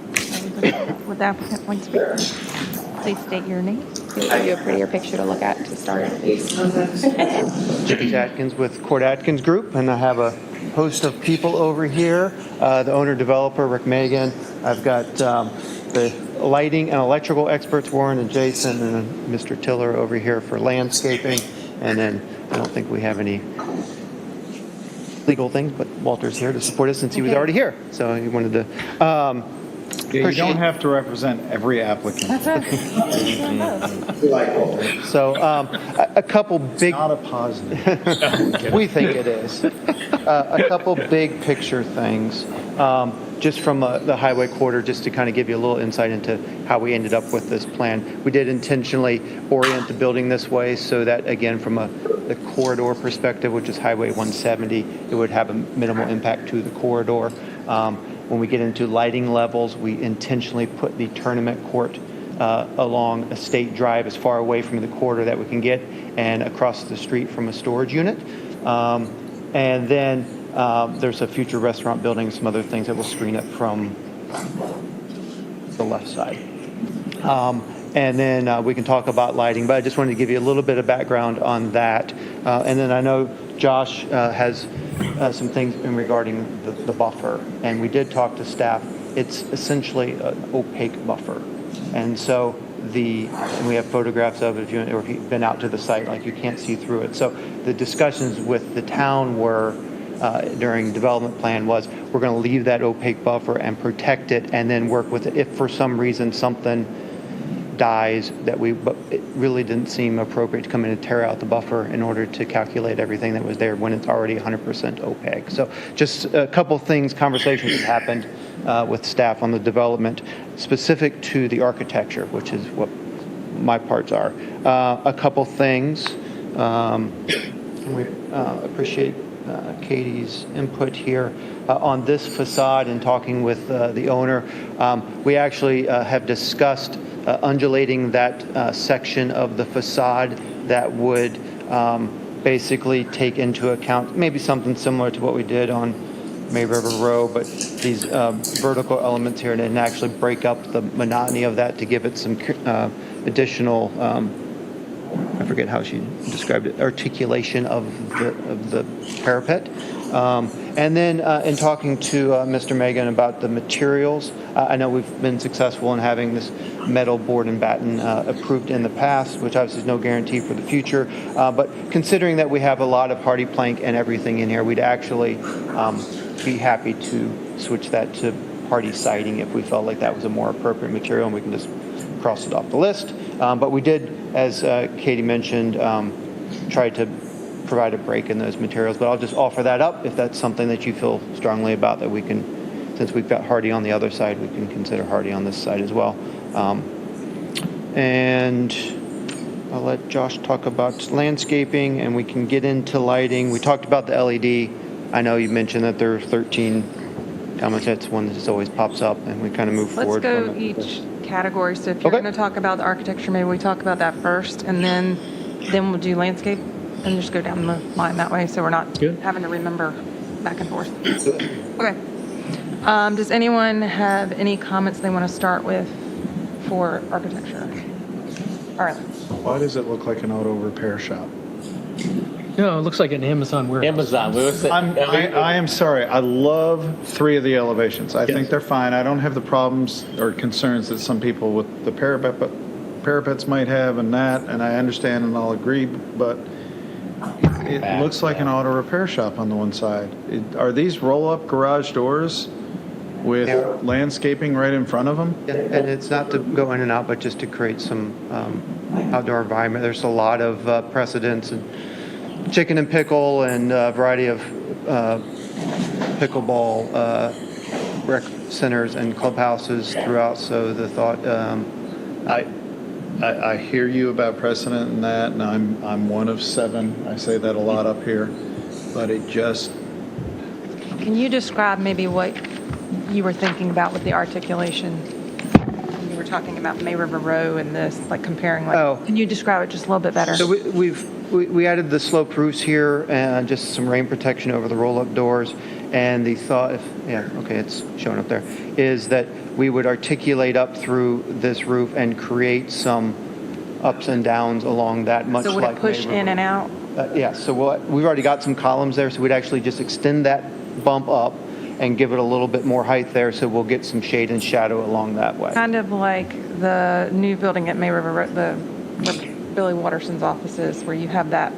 A: Would the applicant want to speak? Please state your name.
M: It'll give you a prettier picture to look at to start.
N: James Atkins with Court Atkins Group, and I have a host of people over here. The owner-developer, Rick Megan. I've got the lighting and electrical experts, Warren and Jason, and then Mr. Tiller over here for landscaping. And then I don't think we have any legal things, but Walter's here to support us since he was already here. So he wanted to...
D: You don't have to represent every applicant.
N: So a couple big...
D: Not a positive.
N: We think it is. A couple big picture things, just from the highway corridor, just to kind of give you a little insight into how we ended up with this plan. We did intentionally orient the building this way so that, again, from the corridor perspective, which is Highway 170, it would have a minimal impact to the corridor. When we get into lighting levels, we intentionally put the tournament court along a state drive as far away from the corridor that we can get and across the street from a storage unit. And then there's a future restaurant building and some other things that will screen it from the left side. And then we can talk about lighting, but I just wanted to give you a little bit of background on that. And then I know Josh has some things in regarding the buffer, and we did talk to staff. It's essentially an opaque buffer. And so and we have photographs of it if you've been out to the site, like you can't see through it. So the discussions with the town were, during development plan, was we're going to leave that opaque buffer and protect it and then work with it. If for some reason something dies, but it really didn't seem appropriate to come in and tear out the buffer in order to calculate everything that was there when it's already 100% opaque. So just a couple things, conversations that happened with staff on the development specific to the architecture, which is what my parts are. A couple things. We appreciate Katie's input here on this facade and talking with the owner. We actually have discussed undulating that section of the facade that would basically take into account maybe something similar to what we did on May River Row, but these vertical elements here, and actually break up the monotony of that to give it some additional, I forget how she described it, articulation of the parapet. And then in talking to Mr. Megan about the materials, I know we've been successful in having this metal board and batten approved in the past, which obviously is no guarantee for the future. But considering that we have a lot of hardy plank and everything in here, we'd actually be happy to switch that to hardy siding if we felt like that was a more appropriate material, and we can just cross it off the list. But we did, as Katie mentioned, try to provide a break in those materials, but I'll just offer that up if that's something that you feel strongly about, that we can, since we've got hardy on the other side, we can consider hardy on this side as well. And I'll let Josh talk about landscaping, and we can get into lighting. We talked about the LED. I know you mentioned that there are 13 comments. That's one that just always pops up, and we kind of move forward.
A: Let's go each category. So if you're going to talk about the architecture, maybe we talk about that first, and then we'll do landscape, and just go down the line that way, so we're not having to remember back and forth. Okay. Does anyone have any comments they want to start with for architecture? All right.
D: Why does it look like an auto repair shop?
F: No, it looks like an Amazon warehouse.
D: I am sorry. I love 3 of the elevations. I think they're fine. I don't have the problems or concerns that some people with the parapets might have and that, and I understand and I'll agree, but it looks like an auto repair shop on the one side. Are these roll-up garage doors? with landscaping right in front of them?
N: And it's not to go in and out, but just to create some outdoor environment. There's a lot of precedents and chicken and pickle and a variety of pickleball rec centers and clubhouses throughout. So the thought,
D: I hear you about precedent and that, and I'm one of 7. I say that a lot up here, but it just,
A: Can you describe maybe what you were thinking about with the articulation? You were talking about May River Row and this, like comparing, like,
N: Oh.
A: can you describe it just a little bit better?
N: So we added the sloped roofs here and just some rain protection over the roll-up doors. And the thought, it's showing up there, is that we would articulate up through this roof and create some ups and downs along that, much
A: So would
N: like
A: it push
N: May River.
A: in and out?
N: Yeah, so we've already got some columns there, so we'd actually just extend that bump up and give it a little bit more height there, so we'll get some shade and shadow along that way.
A: Kind of like the new building at May River, where Billy Watterson's office is, where you have that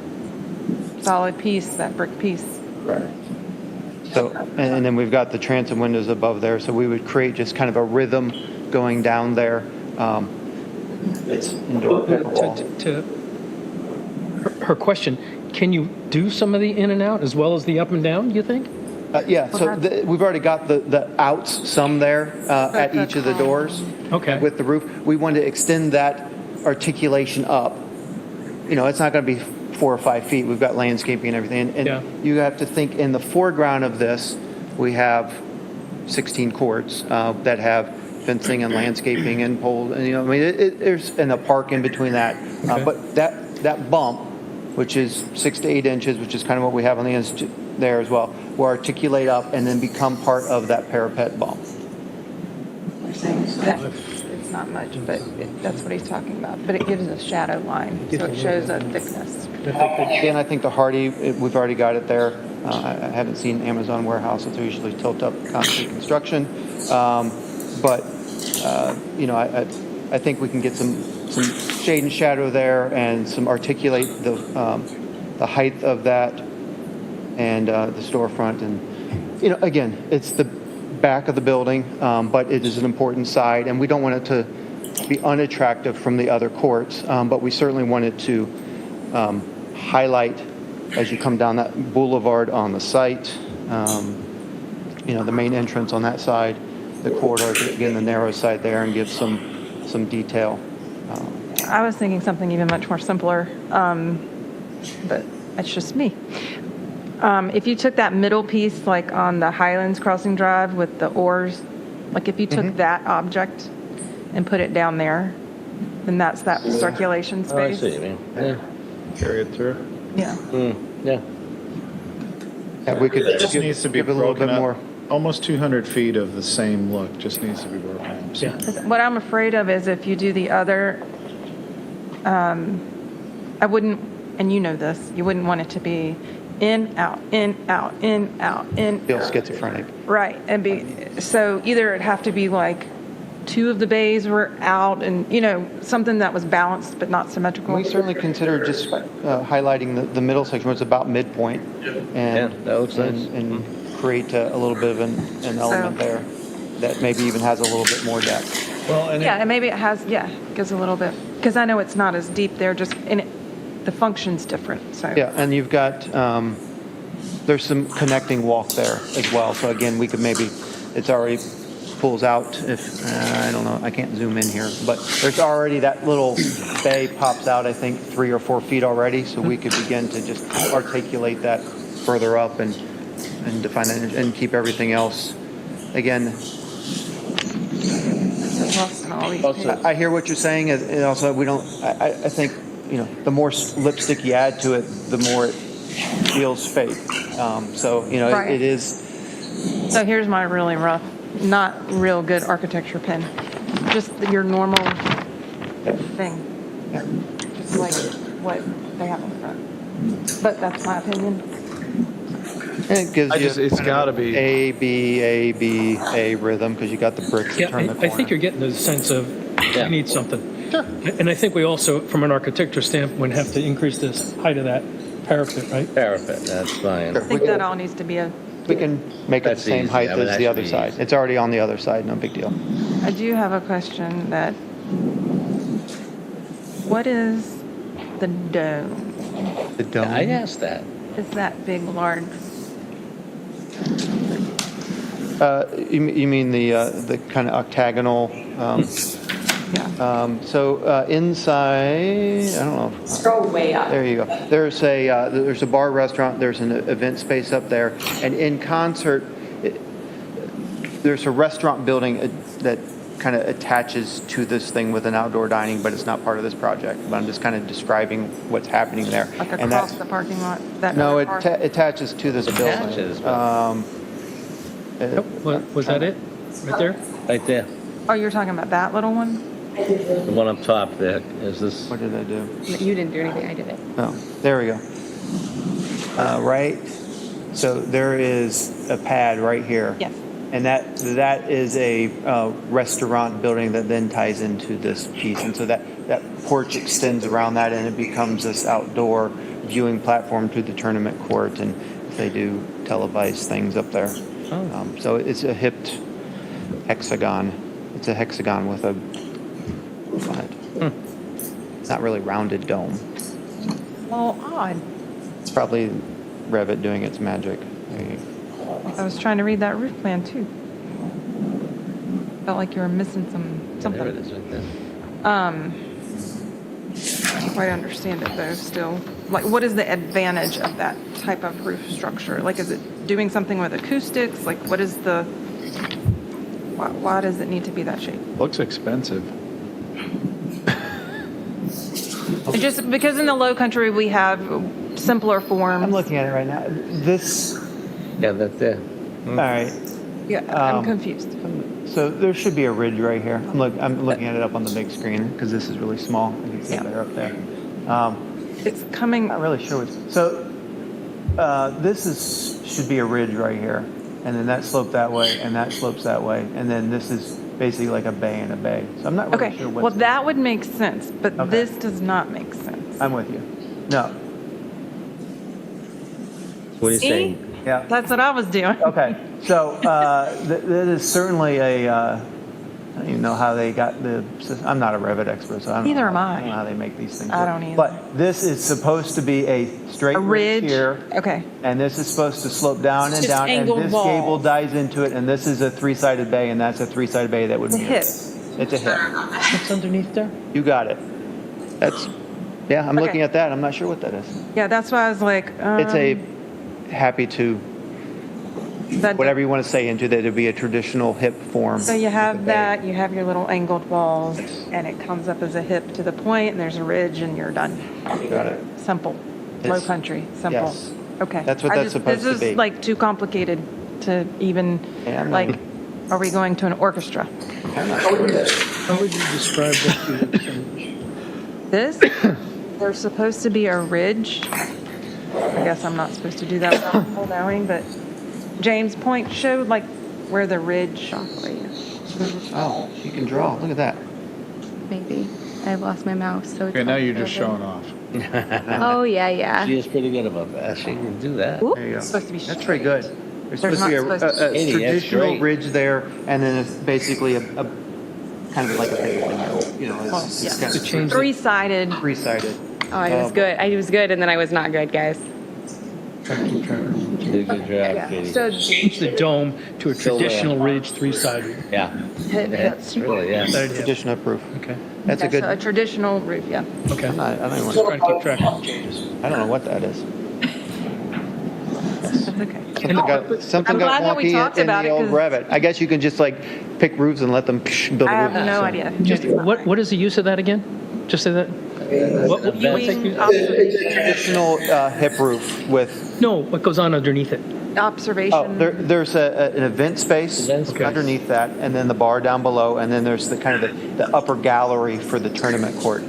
A: solid piece, that brick piece.
N: Right. So, and then we've got the transom windows above there, so we would create just kind of a rhythm going down there. It's indoor pickleball.
F: To her question, can you do some of the in and out as well as the up and down, you think?
N: Yeah, so we've already got the outs, some there at each of the doors.
F: Okay.
N: With the roof. We wanted to extend that articulation up. You know, it's not going to be 4 or 5 feet. We've got landscaping and everything. And you have to think in the foreground of this, we have 16 courts that have fencing and landscaping and poles. And, I mean, there's and a park in between that. But that bump, which is 6 to 8 inches, which is kind of what we have on the institute there as well, will articulate up and then become part of that parapet bump.
A: It's not much, but that's what he's talking about. But it gives a shadow line, so it shows a thickness.
N: Again, I think the Hardy, we've already got it there. I haven't seen Amazon warehouses. They're usually tilt-up concrete construction. I think we can get some shade and shadow there and some articulate the height of that and the storefront. And, again, it's the back of the building, but it is an important side, and we don't want it to be unattractive from the other courts, but we certainly wanted to highlight as you come down that boulevard on the site, the main entrance on that side, the corridor, again, the narrow side there, and give some detail.
A: I was thinking something even much more simpler, but it's just me. If you took that middle piece, like on the Highlands Crossing Drive with the oars, like if you took that object and put it down there, then that's that circulation
I: Oh, I
A: space.
I: see what you mean. Yeah.
D: Carry it through.
A: Yeah.
I: Yeah.
N: Yeah, we could
D: It just needs to be
N: give it a little
D: broken
N: bit
D: up.
N: more.
D: Almost 200 feet of the same look just needs to be broken up. So-
A: What I'm afraid of is if you do the other, I wouldn't, and you know this, you wouldn't want it to be in, out, in, out, in, out, in.
N: Feel schizophrenic.
A: Right, and so either it'd have to be like 2 of the bays were out and, something that was balanced but not symmetrical.
N: We certainly considered just highlighting the middle section where it's about midpoint. And,
I: Yeah, that looks nice.
N: And create a little bit of an element there that maybe even has a little bit more depth.
D: Well, and
A: Yeah, and maybe it has, gives a little bit, because I know it's not as deep there, just, the function's different, so.
N: Yeah, and you've got, there's some connecting walk there as well. So again, we could maybe, it's already pulls out if, I don't know, I can't zoom in here, but there's already that little bay pops out, I think 3 or 4 feet already. So we could begin to just articulate that further up and define that and keep everything else. Again,
A: Lost in all these pages.
N: I hear what you're saying, and also we don't, I think, the more lipstick you add to it, the more it feels fake.
A: Right.
N: It is.
A: So here's my really rough, not real good architecture pen. Just your normal thing. Just like what they have in front. But that's my opinion.
N: And it gives
D: it's got to be.
N: A, B, A, B, A rhythm, because you got the bricks
F: Yeah,
N: that turn the
F: I
N: corner.
F: think you're getting the sense of you need something. Sure. And I think we also, from an architecture standpoint, have to increase the height of that parapet, right?
I: Parapet, that's fine.
A: I think that all needs to be
N: We can make it the
I: That's
N: same
I: easy.
N: height
I: I mean,
N: as
I: that
N: the
I: should
N: other
I: be
N: side.
I: easy.
N: It's already on the other side, no big deal.
A: I do have a question that, what is the dome?
N: The dome.
I: I asked that.
A: Is that big, large?
N: You mean the kind of octagonal? So inside, I don't know.
B: Scroll way up.
N: There you go. There's a bar restaurant. There's an event space up there, and in concert, there's a restaurant building that kind of attaches to this thing with an outdoor dining, but it's not part of this project. But I'm just kind of describing what's happening there.
A: Like
N: And
A: across
N: that-
A: the parking lot? That
N: No,
A: other
N: it
A: parcel?
N: attaches to this
I: Attaches,
N: building.
F: Was that it? Right there?
I: Right there.
A: Oh, you're talking about that little one?
I: The one up top there. Is this?
N: What did I do?
M: You didn't do anything, I did it.
N: Oh, there we go. Right. So there is a pad right here.
A: Yes.
N: And that is a restaurant building that then ties into this piece. And so that porch extends around that, and it becomes this outdoor viewing platform to the tournament court, and they do televised things up there. So it's a hipped hexagon. It's a hexagon with a not really rounded dome.
A: Oh, odd.
N: It's probably Revit doing its magic.
A: I was trying to read that roof plan too. Felt like you were missing something.
I: There it is right there.
A: Can't quite understand it though still. Like, what is the advantage of that type of roof structure? Like, is it doing something with acoustics? Like, what is the, why does it need to be that shape?
D: Looks expensive.
A: And just because in the low country we have simpler forms.
N: I'm looking at it right now. This,
I: Yeah, that there.
N: all right.
A: Yeah, I'm confused.
N: So there should be a ridge right here. I'm looking at it up on the big screen because this is really small. You can see it better up there.
A: It's coming.
N: Not really sure what's, so should be a ridge right here. And then that slopes that way, and that slopes that way. And then this is basically like a bay and a bay. So I'm not really
A: Okay,
N: sure
A: well,
N: what's.
A: that would make sense, but
N: Okay.
A: this does not make sense.
N: I'm with you. No.
I: What are you
A: See?
I: saying?
N: Yeah.
A: That's what I was doing.
N: Okay. So that is certainly a. I don't even know how they got the. I'm not a Revit expert, so I don't.
A: Neither
N: know,
A: am I.
N: I don't know how they make these things.
A: I
N: work.
A: don't either.
N: But this is supposed to be a straight
A: A ridge.
N: here,
A: Okay.
N: and this is supposed to slope down and
A: Just
N: down, and
A: angled
N: this
A: walls.
N: gable dies into it, and this is a three-sided bay, and that's a three-sided bay that would
A: It's a
N: be.
A: hip.
N: It's a hip.
F: What's underneath there?
N: You got it. That's. Yeah, I'm
A: Okay.
N: looking at that. I'm not sure what that is.
A: Yeah, that's why I was like.
N: It's a happy to.
A: that-
N: Whatever you want to say into that, it'd be a traditional hip form.
A: So you
N: with a
A: have
N: bay.
A: that, you have your little angled walls, and it comes up as a hip to the point, and there's a ridge, and you're done.
N: Got it.
A: Simple. Low
N: It's-
A: country, simple.
N: yes.
A: Okay.
N: That's what that's supposed to
A: This
N: be.
A: is like too complicated to even,
N: Yeah, I'm not-
A: like, are we going to an orchestra?
F: How would you describe what you
A: This, there's supposed to be a ridge. I guess I'm not supposed to do that without full knowing, but James Point showed like where the ridge.
N: Oh, you can draw. Look at that.
M: Maybe. I've lost my mouse, so it's.
D: Okay, now you're just
M: complicated.
D: showing off.
M: Oh, yeah.
I: She is pretty good about that. She can do that.
M: Oop.
N: There you go.
A: Supposed to be
N: That's pretty good. There's supposed to be
A: not supposed to
N: a
I: be. That's
N: traditional
I: great.
N: ridge there, and then it's basically a kind of like a big thing. You know, it's
A: yeah.
N: kind
F: To
N: of
F: change the
A: Three-sided.
N: three-sided.
M: Oh, I was good. I was good, and then I was not good, guys.
I: You did a good job, Katie.
A: So
F: change the dome to a traditional ridge, three-sided.
I: Yeah. That's really, yeah.
F: That idea.
N: Traditional proof.
F: Okay.
N: That's a
A: yeah, so a
N: good.
A: traditional roof, yeah.
F: Okay.
N: I don't even
F: Just
N: want.
F: trying to keep track of the changes.
N: I don't know what that is.
A: That's okay.
N: Something
A: I'm
N: got
A: glad that we
N: wonky
A: talked
N: in
A: about
N: the
A: it,
N: old
A: 'cause-
N: Revit. I guess you can just like pick roofs and let them build a
A: I
N: roof.
A: have no
N: So-
A: idea.
F: Just, what is the use of that again? Just say that? What
A: Viewing
N: Traditional hip roof with.
F: No, what goes on underneath it?
A: observation.
N: Oh, there's an event space
I: Event space.
N: underneath that, and then the bar down below, and then there's the kind of the upper gallery for the tournament court.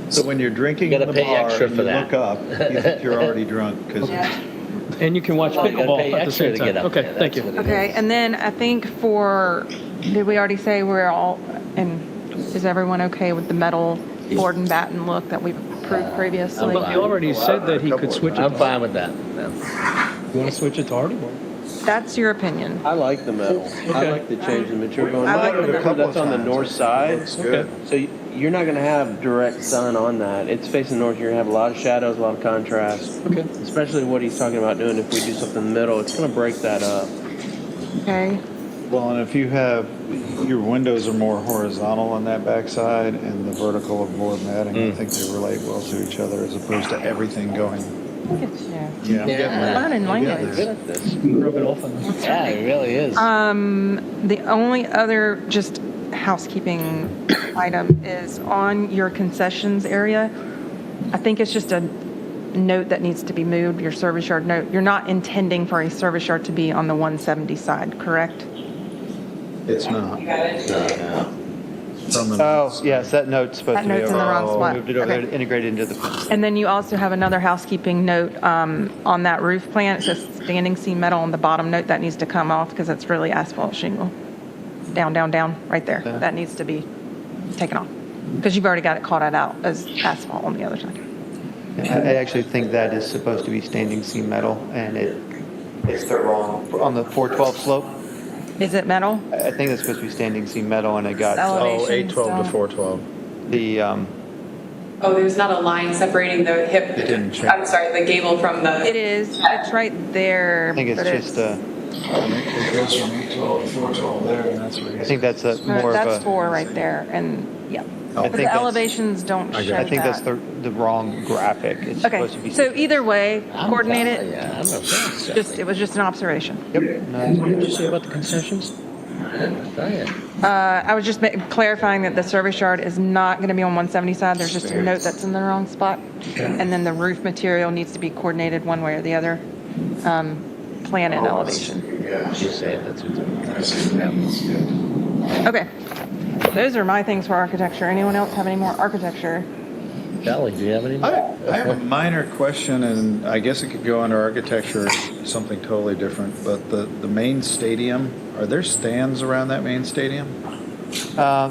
D: So when you're drinking
I: You
D: in
I: gotta
D: the
I: pay
D: bar
I: extra
D: and
I: for
D: you
I: that.
D: look up, you think you're already drunk because
F: And you can watch
I: Oh, you gotta pay
F: pickleball at the
I: extra
F: same
I: to
F: time.
I: get up
F: Okay,
I: there.
F: thank
I: That's
F: you.
I: what it
A: Okay, and then I think did we already say we're all, and is everyone okay with the metal board and batten look that we've approved previously?
I: I'm
F: Well,
I: fine.
F: you already said that he could switch it.
I: I'm
F: to-
I: fine with that.
F: You want to switch it to hardy board?
A: That's your opinion.
H: I like the metal. I like the change in material.
A: I like the metal.
H: That's on the north side.
F: Okay.
H: So you're not going to have direct sun on that. It's facing north. You're going to have a lot of shadows, a lot of contrast.
F: Okay.
H: Especially what he's talking about doing. If we do something in the middle, it's going to break that up.
A: Okay.
D: Well, and if you have, your windows are more horizontal on that backside and the vertical of board matting, I think they relate well to each other as opposed to everything going.
A: Look at you.
D: Yeah.
A: Fun and language.
H: Good at this.
F: Rub it off on this.
H: Yeah, it really is.
A: The only other just housekeeping item is on your concessions area. I think it's just a note that needs to be moved, your service yard note. You're not intending for a service yard to be on the 170 side, correct?
D: It's not.
N: Oh, yes, that note's supposed
A: That
N: to be
A: note's in the
N: over.
A: wrong spot.
N: Moved it over there
A: Okay.
N: to integrate it into the plan.
A: And then you also have another housekeeping note on that roof plan. It says standing seam metal on the bottom note. That needs to come off because it's really asphalt shingle. Down, down, down, right there. That needs to be taken off because you've already got it called out as asphalt on the other side.
N: I actually think that is supposed to be standing seam metal, and it's the wrong, on the 412 slope.
A: Is it metal?
N: I think it's supposed to be standing seam metal, and it got
A: Elevations
D: 812 to
A: don't-
D: 412.
N: the,
B: Oh, there's not a line separating the hip,
D: It didn't change.
B: I'm sorry, the gable from the.
A: It is. It's right there.
N: I think it's
A: but
N: just a,
D: It goes from 812 to 412 there, and that's what
N: I think that's a
A: No,
N: more
A: that's
N: of a,
A: 4 right there, and yeah. But
N: think
A: the
N: that's-
A: elevations don't show
N: I think that's
A: that.
N: the wrong graphic. It's
A: Okay,
N: supposed to be.
A: so either way, coordinate it.
I: Yeah, I'm not
A: It was just an observation.
N: Yep.
F: What did you say about the concessions?
A: I was just clarifying that the service yard is not going to be on 170 side. There's just a note that's in the wrong spot. And then the roof material needs to be coordinated one way or the other. Plan and elevation. Okay. Those are my things for architecture. Anyone else have any more architecture?
I: Kelly, do you have any more?
D: I have a minor question, and I guess it could go under architecture or something totally different, but the main stadium, are there stands around that main stadium?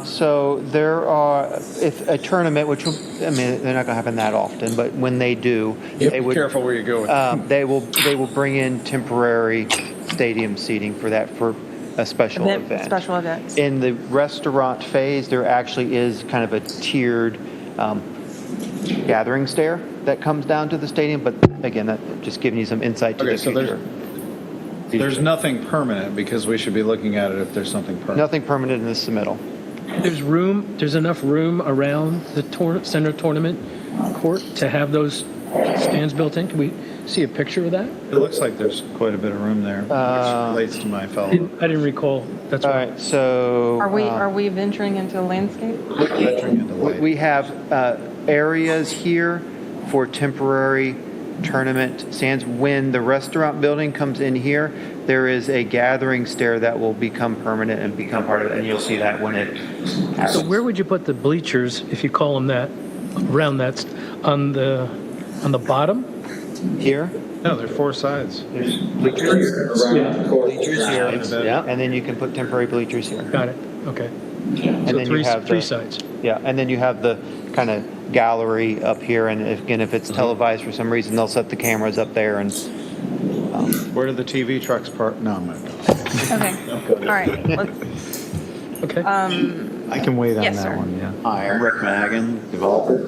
N: So there are, if a tournament, which will, I mean, they're not going to happen that often, but when they do, they
D: Be
N: would.
D: careful where you go with that.
N: They will bring in temporary stadium seating for that, for a special event.
A: Special events.
N: In the restaurant phase, there actually is kind of a tiered gathering stair that comes down to the stadium, but again, that just giving you some insight to
D: Okay,
N: the
D: so
N: future.
D: there's nothing permanent, because we should be looking at it if there's something permanent.
N: Nothing permanent in this submittal.
F: There's enough room around the center tournament court to have those stands built in? Can we see a picture of that?
D: It looks like there's quite a bit of room there, which relates to my fellow.
F: I didn't recall. That's
N: All
F: why.
N: right, so.
A: Are we venturing into landscape?
D: Venturing into light.
N: We have areas here for temporary tournament stands. When the restaurant building comes in here, there is a gathering stair that will become permanent and become part of it, and you'll see that when it happens.
F: So where would you put the bleachers, if you call them that, around that, on the bottom?
N: Here,
D: No, there are 4 sides.
N: there's bleachers here,
I: Yeah.
N: and then you can put temporary bleachers here.
F: Got it. Okay.
N: And
F: So
N: then you have
F: three
N: the,
F: sides.
N: yeah, and then you have the kind of gallery up here, and if it's televised for some reason, they'll set the cameras up there, and
D: Where do the TV trucks park? No, I'm not.
A: Okay. All right. Let's,
F: Okay.
D: I can wait on
A: Yes,
D: that
A: sir.
D: one, yeah.
O: Hi, I'm Rick Magan, developer.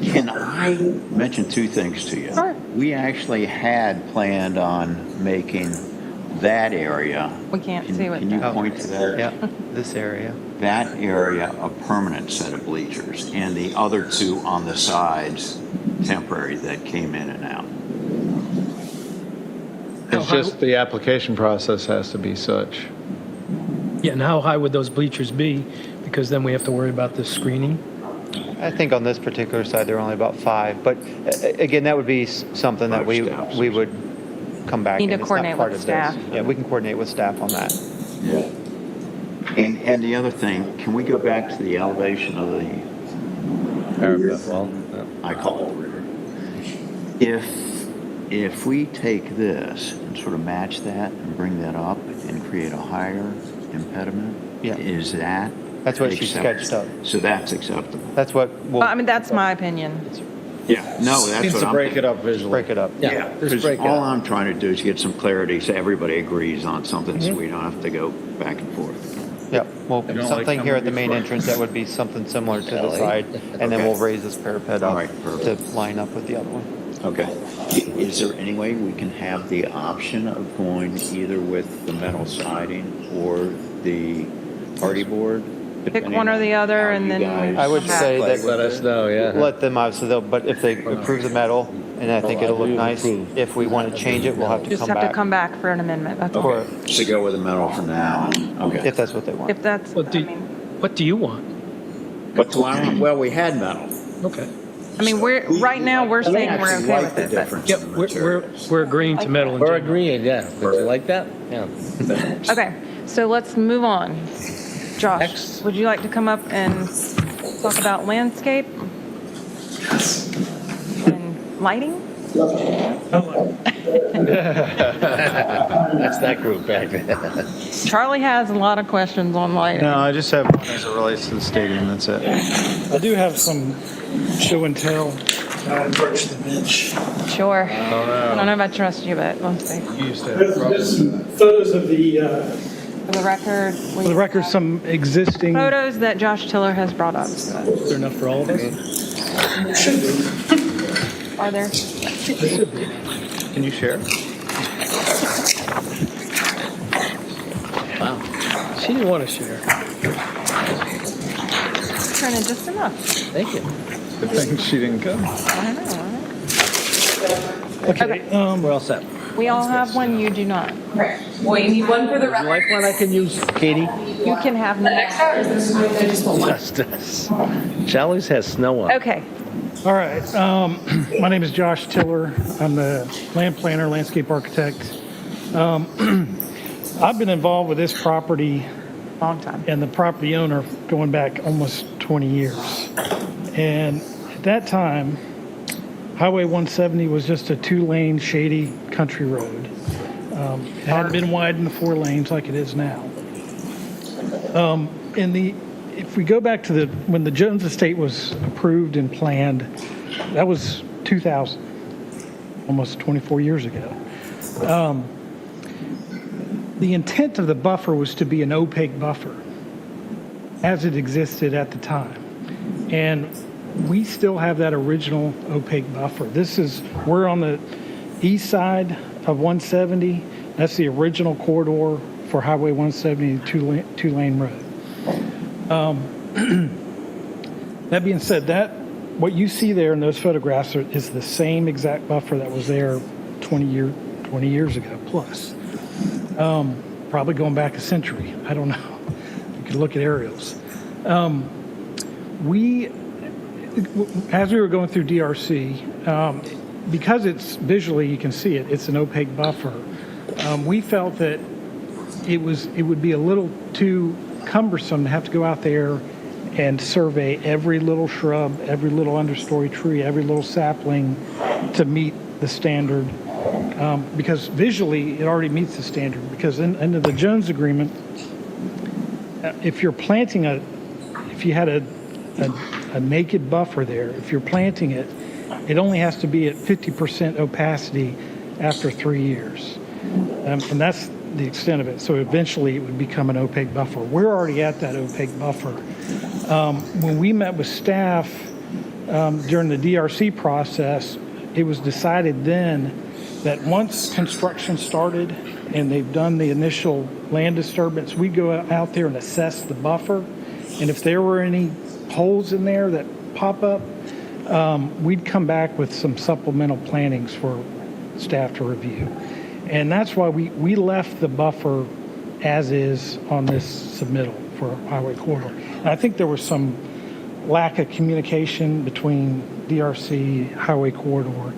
O: Can I mention 2 things to you?
A: Sure.
O: We actually had planned on making that area.
A: we can't
O: Can
A: see what.
O: can you point to that?
N: yeah, this area.
O: That area a permanent set of bleachers, and the other 2 on the sides temporary that came in and out.
D: It's just the application process has to be such.
F: Yeah, and how high would those bleachers be? Because then we have to worry about the screening.
N: I think on this particular side, they're only about 5, but again, that would be something that
O: 5 steps.
N: we would come back.
A: Need to
N: and it's not
A: coordinate
N: part
A: with
N: of this.
A: staff.
N: Yeah, we can coordinate with staff on that.
O: Yeah. And the other thing, can we go back to the elevation of the
I: Parapet wall.
O: I call it river. If we take this and sort of match that and bring that up and create a higher impediment,
N: Yeah.
O: is that?
N: That's what she
O: accept-
N: sketched up.
O: So that's acceptable.
N: That's what,
A: Well, I mean, that's my opinion.
O: Yeah, no, that's
I: Needs
O: what
I: to
O: I'm
I: break
O: thinking.
I: it up visually.
N: Break it up.
I: Yeah, just
O: Because
I: break it
O: all
I: up.
O: I'm trying to do is get some clarity so everybody agrees on something so we don't have to go back and forth.
N: Yep, well,
O: don't like
N: something here at the
O: coming
N: main
O: before.
N: entrance that would be something similar to the
I: Alley.
N: side, and then
O: Okay.
N: we'll raise this parapet
O: All
N: up
O: right,
N: to
O: perfect.
N: line up with the other one.
O: Okay. Is there any way we can have the option of going either with the metal siding or the party board?
A: Pick one or the other, and then
N: I would say that.
I: Let us know, yeah.
N: Let them, obviously, but if they approve the metal, and I think it'll look nice, if we want to change it, we'll have to
A: just
N: come
A: have to
N: back.
A: come back for an amendment. That's all.
N: Or
O: So go with the metal for now. Okay.
N: if that's what they want.
A: If that's,
F: What do, what do you want?
O: But well, we had metal.
F: Okay.
A: I mean, right now, we're
O: We
A: saying we're
O: actually
A: okay
O: like
A: with
O: the
A: it, but.
O: difference
F: Yep,
O: in the
F: we're
O: materials.
F: agreeing to metal in
I: We're
F: general.
I: agreeing, yeah. Would you like that? Yeah.
A: Okay, so let's move on. Josh,
I: Next.
A: would you like to come up and talk about landscape? And lighting?
I: That's that group back there.
A: Charlie has a lot of questions on lighting.
D: No, I just have one as it relates to the stadium, that's it.
P: I do have some show and tell. Approach the bench.
A: Sure. I don't know if I trust you, but let's see.
P: There's some photos of the,
A: For the record,
P: for the record, some existing.
A: photos that Josh Tiller has brought up.
F: Is there enough for all of us?
A: Are there?
I: Can you share? Wow.
F: She didn't want to share.
A: Printed just enough.
I: Thank you.
D: Good thing she didn't come.
A: I don't know.
P: Okay,
I: We're all set.
A: We all have one, you do not.
B: Right. Well, you need one for the
I: You
B: record.
I: like one I can use, Katie?
A: You can have
B: The
A: none.
B: next hour is this one, I just want one.
I: Justice. Charlie's has snow on.
A: Okay,
P: all right. My name is Josh Tiller. I'm the land planner, landscape architect. I've been involved with this property
A: long time.
P: and the property owner going back almost 20 years. And at that time, Highway 170 was just a 2-lane shady country road. It hadn't been widened to 4 lanes like it is now. If we go back to when the Jones Estate was approved and planned, that was 2000, almost 24 years ago. The intent of the buffer was to be an opaque buffer as it existed at the time. And we still have that original opaque buffer. We're on the east side of 170. That's the original corridor for Highway 170, two-lane road. That being said, what you see there in those photographs is the same exact buffer that was there 20 years ago plus. Probably going back a century. I don't know. You could look at aerials. As we were going through DRC, because it's visually, you can see it, it's an opaque buffer. We felt that it would be a little too cumbersome to have to go out there and survey every little shrub, every little understory tree, every little sapling to meet the standard. Because visually, it already meets the standard. Because under the Jones Agreement, if you're planting if you had a naked buffer there, if you're planting it, it only has to be at 50% opacity after 3 years. And that's the extent of it. So eventually it would become an opaque buffer. We're already at that opaque buffer. When we met with staff during the DRC process, it was decided then that once construction started and they've done the initial land disturbance, we'd go out there and assess the buffer. And if there were any holes in there that pop up, we'd come back with some supplemental plantings for staff to review. And that's why we left the buffer as is on this submittal for Highway Corridor. And I think there was some lack of communication between DRC, Highway Corridor.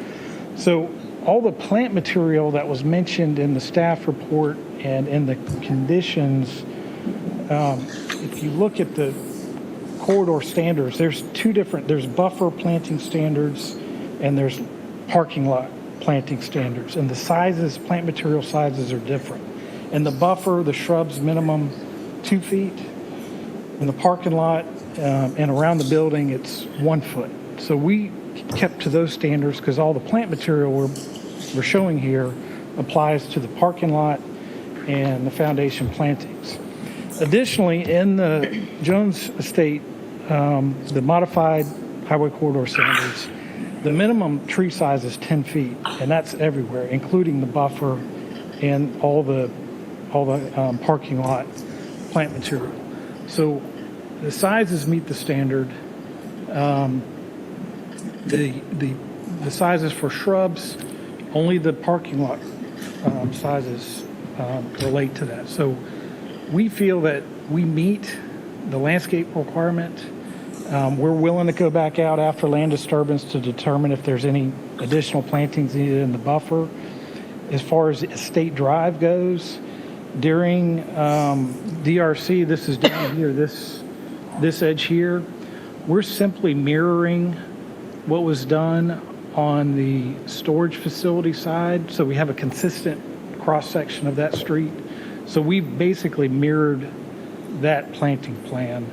P: So all the plant material that was mentioned in the staff report and in the conditions, if you look at the corridor standards, there's there's buffer planting standards and there's parking lot planting standards. And the plant material sizes are different. And the buffer, the shrubs, minimum 2 feet. In the parking lot and around the building, it's 1 foot. So we kept to those standards because all the plant material we're showing here applies to the parking lot and the foundation plantings. Additionally, in the Jones Estate, the modified highway corridor standards, the minimum tree size is 10 feet, and that's everywhere, including the buffer and all the parking lot plant material. So the sizes meet the standard. The sizes for shrubs, only the parking lot sizes relate to that. So we feel that we meet the landscape requirement. We're willing to go back out after land disturbance to determine if there's any additional plantings needed in the buffer. As far as Estate Drive goes, during DRC, this is down here, this edge here, we're simply mirroring what was done on the storage facility side. So we have a consistent cross-section of that street. So we basically mirrored that planting plan.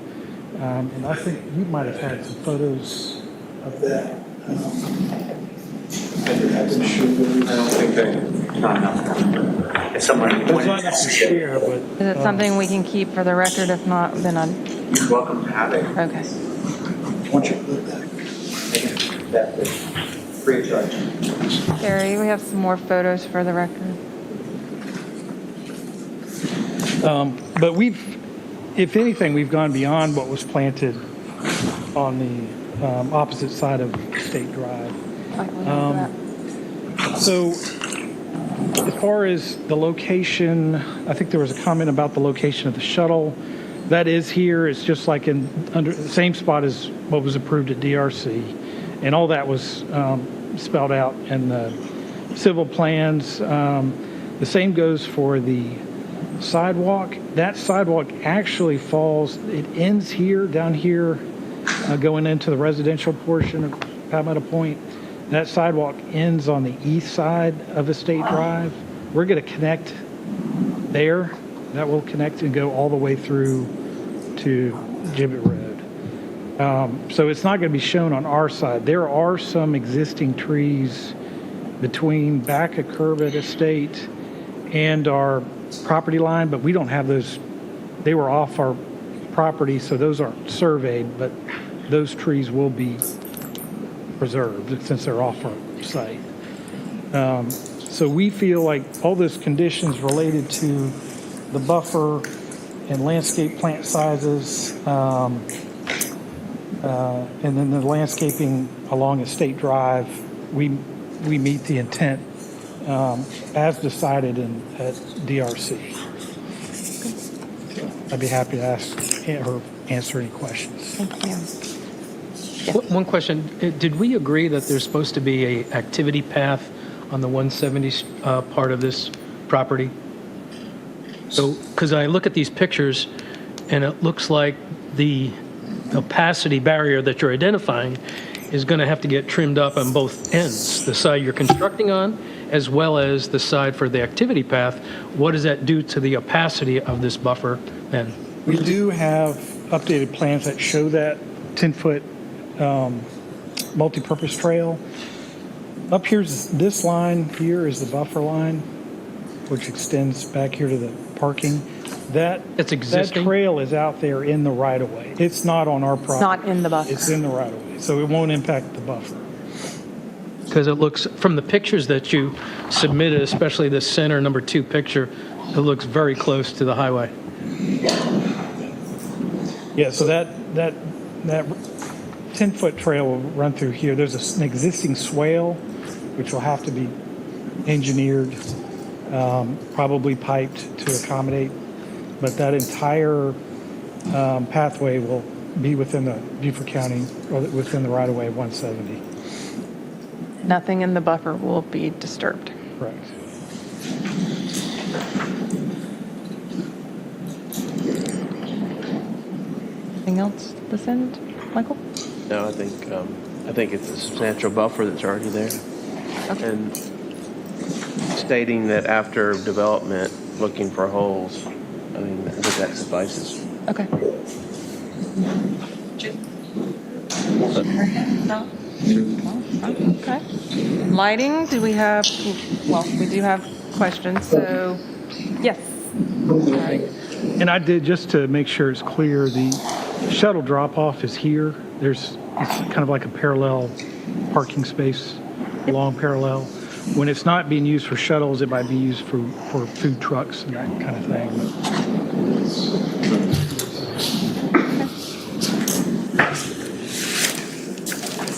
P: And I think you might have had some photos of that.
Q: I don't think they, not enough. If someone
P: It's not enough to share, but.
A: Is it something we can keep for the record? If not, then I'm.
Q: You're welcome to have it.
A: Okay.
Q: Once you put that free of charge.
A: Gary, we have some more photos for the record.
P: But if anything, we've gone beyond what was planted on the opposite side of State Drive. So as far as the location, I think there was a comment about the location of the shuttle. That is here. It's just like under the same spot as what was approved at DRC. And all that was spelled out in the civil plans. The same goes for the sidewalk. That sidewalk actually falls, it ends here, down here, going into the residential portion of Palmetto Point. That sidewalk ends on the east side of Estate Drive. We're going to connect there. That will connect and go all the way through to Gibbet Road. So it's not going to be shown on our side. There are some existing trees between back of Curbet Estate and our property line, but we don't have those. They were off our property, so those aren't surveyed, but those trees will be preserved since they're off our site. So we feel like all those conditions related to the buffer and landscape plant sizes, and then the landscaping along Estate Drive, we meet the intent as decided at DRC. I'd be happy to ask or answer any questions.
A: Thank you.
F: One question, did we agree that there's supposed to be a activity path on the 170 part of this property? So, because I look at these pictures and it looks like the opacity barrier that you're identifying is going to have to get trimmed up on both ends, the side you're constructing on, as well as the side for the activity path. What does that do to the opacity of this buffer then?
P: We do have updated plans that show that 10-foot multi-purpose trail. Up here's this line here is the buffer line, which extends back here to the parking. That's existing? That trail is out there in the right-of-way. It's not on our property.
A: It's not in the buffer.
P: It's in the right-of-way, so it won't impact the buffer.
F: Because it looks, from the pictures that you submitted, especially the center number 2 picture, it looks very close to the highway.
P: Yeah, so that 10-foot trail will run through here. There's an existing swale, which will have to be engineered, probably piped to accommodate. But that entire pathway will be within the Beaufort County, or within the right-of-way of 170.
A: Nothing in the buffer will be disturbed.
P: Correct.
A: Anything else this end, Michael?
H: No, I think it's a substantial buffer that's already there.
A: Okay.
H: And stating that after development, looking for holes, I mean, I think that suffices.
A: Okay.
H: But
A: No? Okay. Lighting, do we have, well, we do have questions, so, yes.
P: And I did, just to make sure it's clear, the shuttle drop-off is here. It's kind of like a parallel parking space, long parallel. When it's not being used for shuttles, it might be used for food trucks and that kind of thing.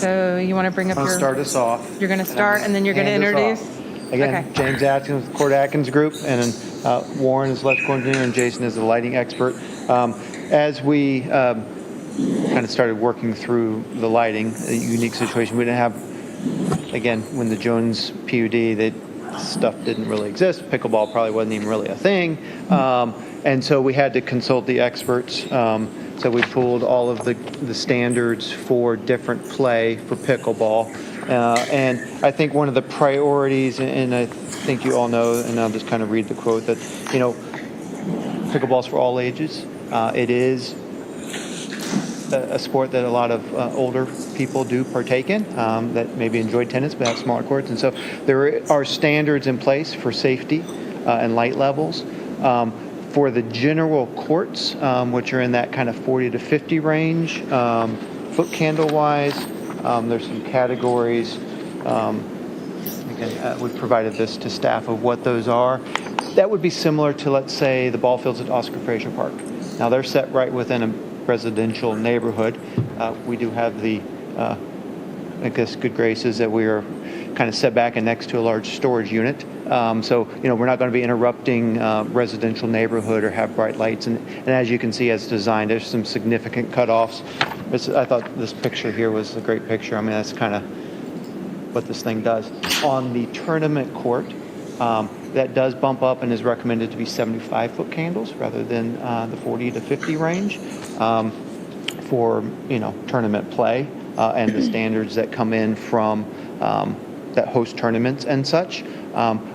A: So you want to bring up
N: I'll
A: your...
N: start us off.
A: You're going to start, and then you're going to
N: Hand us
A: introduce?
N: off. Again,
A: Okay.
N: James Atkins with Court Atkins Group, and then Warren is electrical engineer, and Jason is the lighting expert. As we kind of started working through the lighting, a unique situation, we didn't have, again, when the Jones PUD, that stuff didn't really exist. Pickleball probably wasn't even really a thing. And so we had to consult the experts. So we pulled all of the standards for different play for pickleball. And I think one of the priorities, and I think you all know, and I'll just kind of read the quote, that, pickleball's for all ages. It is a sport that a lot of older people do partake in, that maybe enjoy tennis but have smaller courts. And so there are standards in place for safety and light levels. For the general courts, which are in that kind of 40 to 50 range, foot candle wise, there's some categories. Again, we provided this to staff of what those are. That would be similar to, let's say, the ball fields at Oscar Frazier Park. Now they're set right within a residential neighborhood. We do have the, I guess, good graces that we are kind of set back and next to a large storage unit. So, we're not going to be interrupting residential neighborhood or have bright lights. And as you can see, as designed, there's some significant cutoffs. I thought this picture here was a great picture. I mean, that's kind of what this thing does. On the tournament court, that does bump up and is recommended to be 75-foot candles rather than the 40 to 50 range for, tournament play and the standards that come in from that host tournaments and such.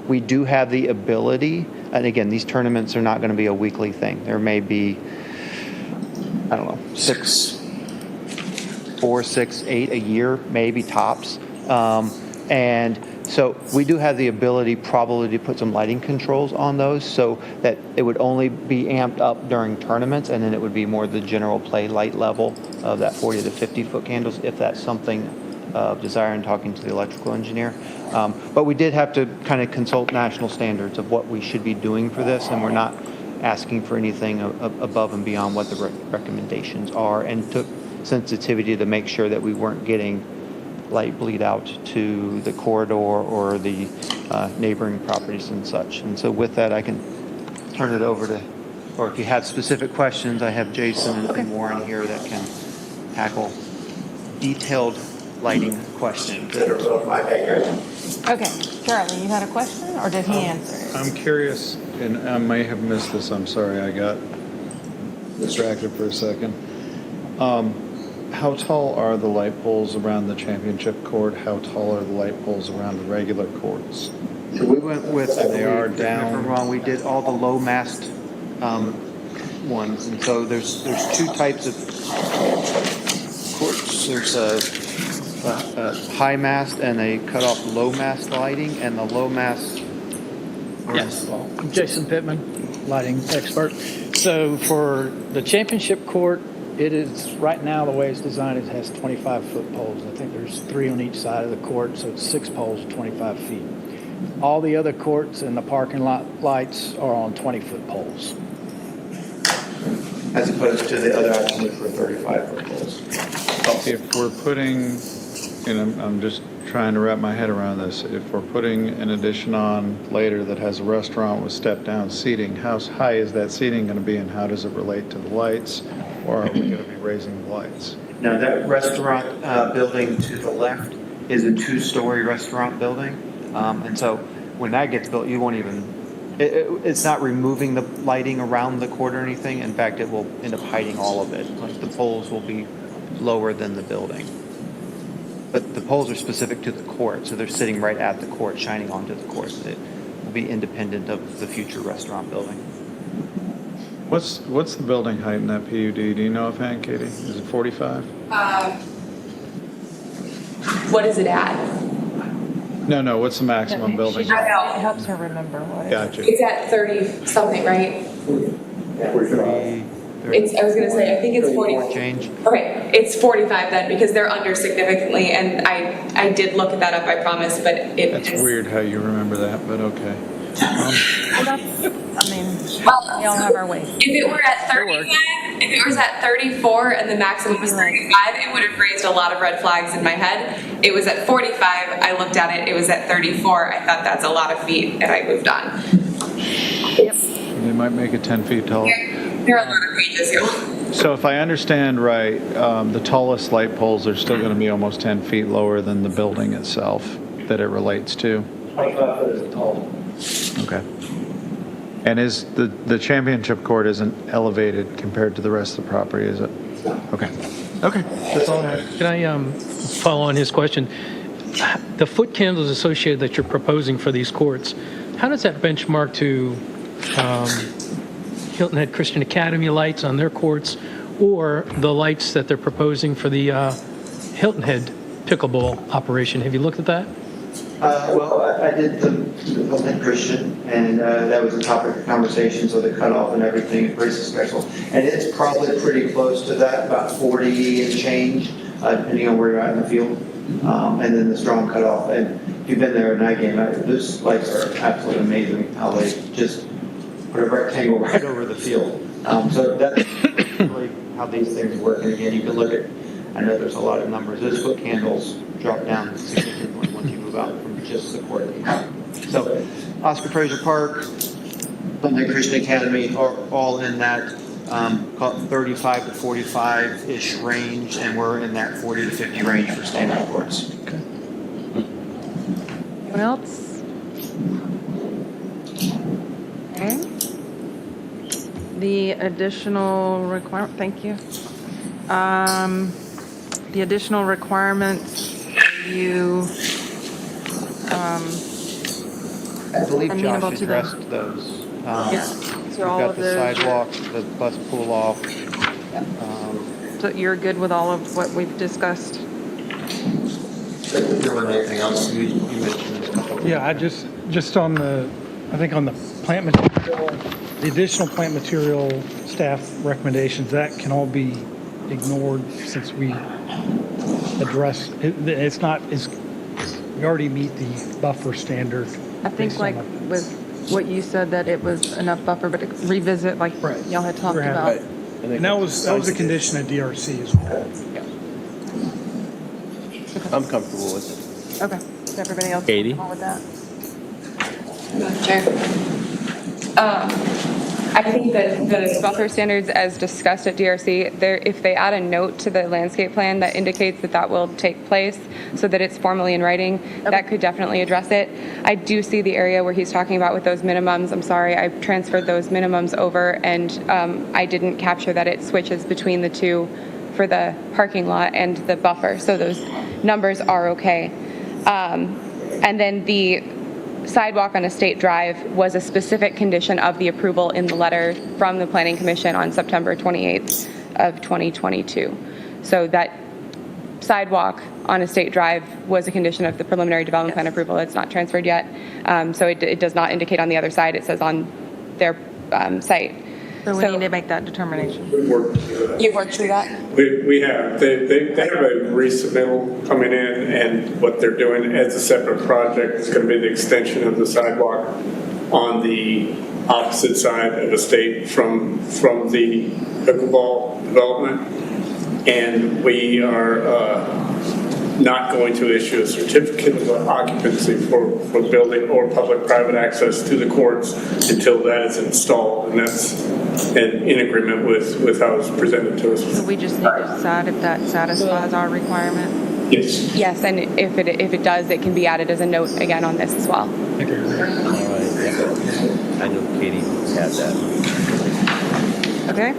N: We do have the ability, and again, these tournaments are not going to be a weekly thing. There may be, 4, 6, 8 a year, maybe tops. And so we do have the ability probably to put some lighting controls on those so that it would only be amped up during tournaments, and then it would be more the general play light level of that 40 to 50-foot candles if that's something of desire in talking to the electrical engineer. But we did have to kind of consult national standards of what we should be doing for this, and we're not asking for anything above and beyond what the recommendations are, and took sensitivity to make sure that we weren't getting light bleed out to the corridor or the neighboring properties and such. And so with that, I can turn it over to, or if you have specific questions, I have Jason and Warren here that can tackle detailed lighting questions that are above my pay grade.
A: Okay, Charlie, you had a question, or did he answer?
D: I'm curious, and I may have missed this, I'm sorry, I got distracted for a second. How tall are the light poles around the championship court? How tall are the light poles around the regular courts?
N: So we went with,
D: They are
N: if
D: down.
N: I'm wrong, we did all the low mast ones. And so there's two types of courts. There's a high mast and a cut off low mast lighting, and the low mast.
R: Yes, I'm Jason Pittman, lighting expert. So for the championship court, it is, right now, the way it's designed, it has 25-foot poles. I think there's 3 on each side of the court, so it's 6 poles, 25 feet. All the other courts and the parking lot lights are on 20-foot poles.
N: As opposed to the other option, which were 35-foot poles.
D: If we're putting, and I'm just trying to wrap my head around this, if we're putting an addition on later that has a restaurant with step-down seating, how high is that seating going to be, and how does it relate to the lights? Or are we going to be raising the lights?
N: Now, that restaurant building to the left is a 2-story restaurant building. And so when that gets built, you won't even, it's not removing the lighting around the court or anything. In fact, it will end up hiding all of it. Like, the poles will be lower than the building. But the poles are specific to the court, so they're sitting right at the court, shining onto the court. It will be independent of the future restaurant building.
D: What's the building height in that PUD? Do you know offhand, Katie? Is it 45?
B: what does it add?
D: No, what's the maximum building?
B: I know.
A: It helps her remember what it is.
D: Gotcha.
B: It's at 30 something, right? It's, I was gonna say, I think it's 40.
N: Change.
B: Okay, it's 45 then, because they're under significantly, and I did look at that up, I promise, but it
D: That's
B: is.
D: weird how you remember that, but okay.
A: Well, that's, I mean,
B: Well,
A: we all have our ways.
B: if it were at 35, if it was at 34 and the maximum was 35, it would have raised a lot of red flags in my head. It was at 45, I looked at it, it was at 34, I thought that's a lot of feet, and I moved on.
D: They might make it 10 feet tall.
B: There are a lot of pages here.
D: So if I understand right, the tallest light poles are still going to be almost 10 feet lower than the building itself that it relates to.
Q: 25 foot is tall.
D: Okay. And is the championship court isn't elevated compared to the rest of the property, is it? Okay. Okay. That's all I have.
F: Can I follow on his question? The foot candles associated that you're proposing for these courts, how does that benchmark to Hilton Head Christian Academy lights on their courts, or the lights that they're proposing for the Hilton Head pickleball operation? Have you looked at that?
S: Well, I did the Hilton Head Christian, and that was a topic of conversation, so the cutoff and everything is pretty special. And it's probably pretty close to that, about 40 and change, depending on where you're at in the field. And then the strong cutoff. And if you've been there at night game, those lights are absolutely amazing how they just put a rectangle right over the field. So that's really how these things work. And again, you can look at, I know there's a lot of numbers. Those foot candles drop down significantly once you move out from just the court. So Oscar Fraser Park, Hilton Head Christian Academy are all in that 35 to 45-ish range, and we're in that 40 to 50 range for standard courts.
A: Okay. Anyone else? Okay. The additional requirement, thank you. The additional requirements, are you
N: I believe
A: amenable
N: Josh
A: to them?
N: addressed those.
A: Yeah.
N: We've
A: So all
N: got
A: of
N: the
A: those,
N: sidewalk, the bus pull off.
A: so you're good with all of what we've discussed?
S: If there was anything else you mentioned a couple.
P: Yeah, I just on the, I think on the plant material, the additional plant material staff recommendations, that can all be ignored since we addressed, it's not, we already meet the buffer standard.
A: I think like with what you said, that it was enough buffer, but revisit like y'all had talked about.
P: And that was a condition of DRC as well.
H: I'm comfortable with it.
A: Okay. Is everybody else
I: Katie?
A: comfortable with that?
M: Chair. I think that the buffer standards as discussed at DRC, if they add a note to the landscape plan that indicates that that will take place so that it's formally in writing, that could definitely address it. I do see the area where he's talking about with those minimums. I'm sorry, I transferred those minimums over, and I didn't capture that it switches between the two for the parking lot and the buffer. So those numbers are okay. And then the sidewalk on a state drive was a specific condition of the approval in the letter from the Planning Commission on September 28th of 2022. So that sidewalk on a state drive was a condition of the preliminary development plan approval. It's not transferred yet. So it does not indicate on the other side. It says on their site.
A: So we need to make that determination.
M: You've worked through that?
G: We have. They have a resubmittal coming in, and what they're doing as a separate project is going to be the extension of the sidewalk on the opposite side of the state from the pickleball development. And we are not going to issue a certificate of occupancy for building or public-private access to the courts until that is installed, and that's in agreement with how it's presented to us.
A: So we just need to decide if that satisfies our requirement.
G: Yes.
M: Yes, and if it does, it can be added as a note again on this as well.
I: All right, yeah. I know Katie had that.
A: Okay.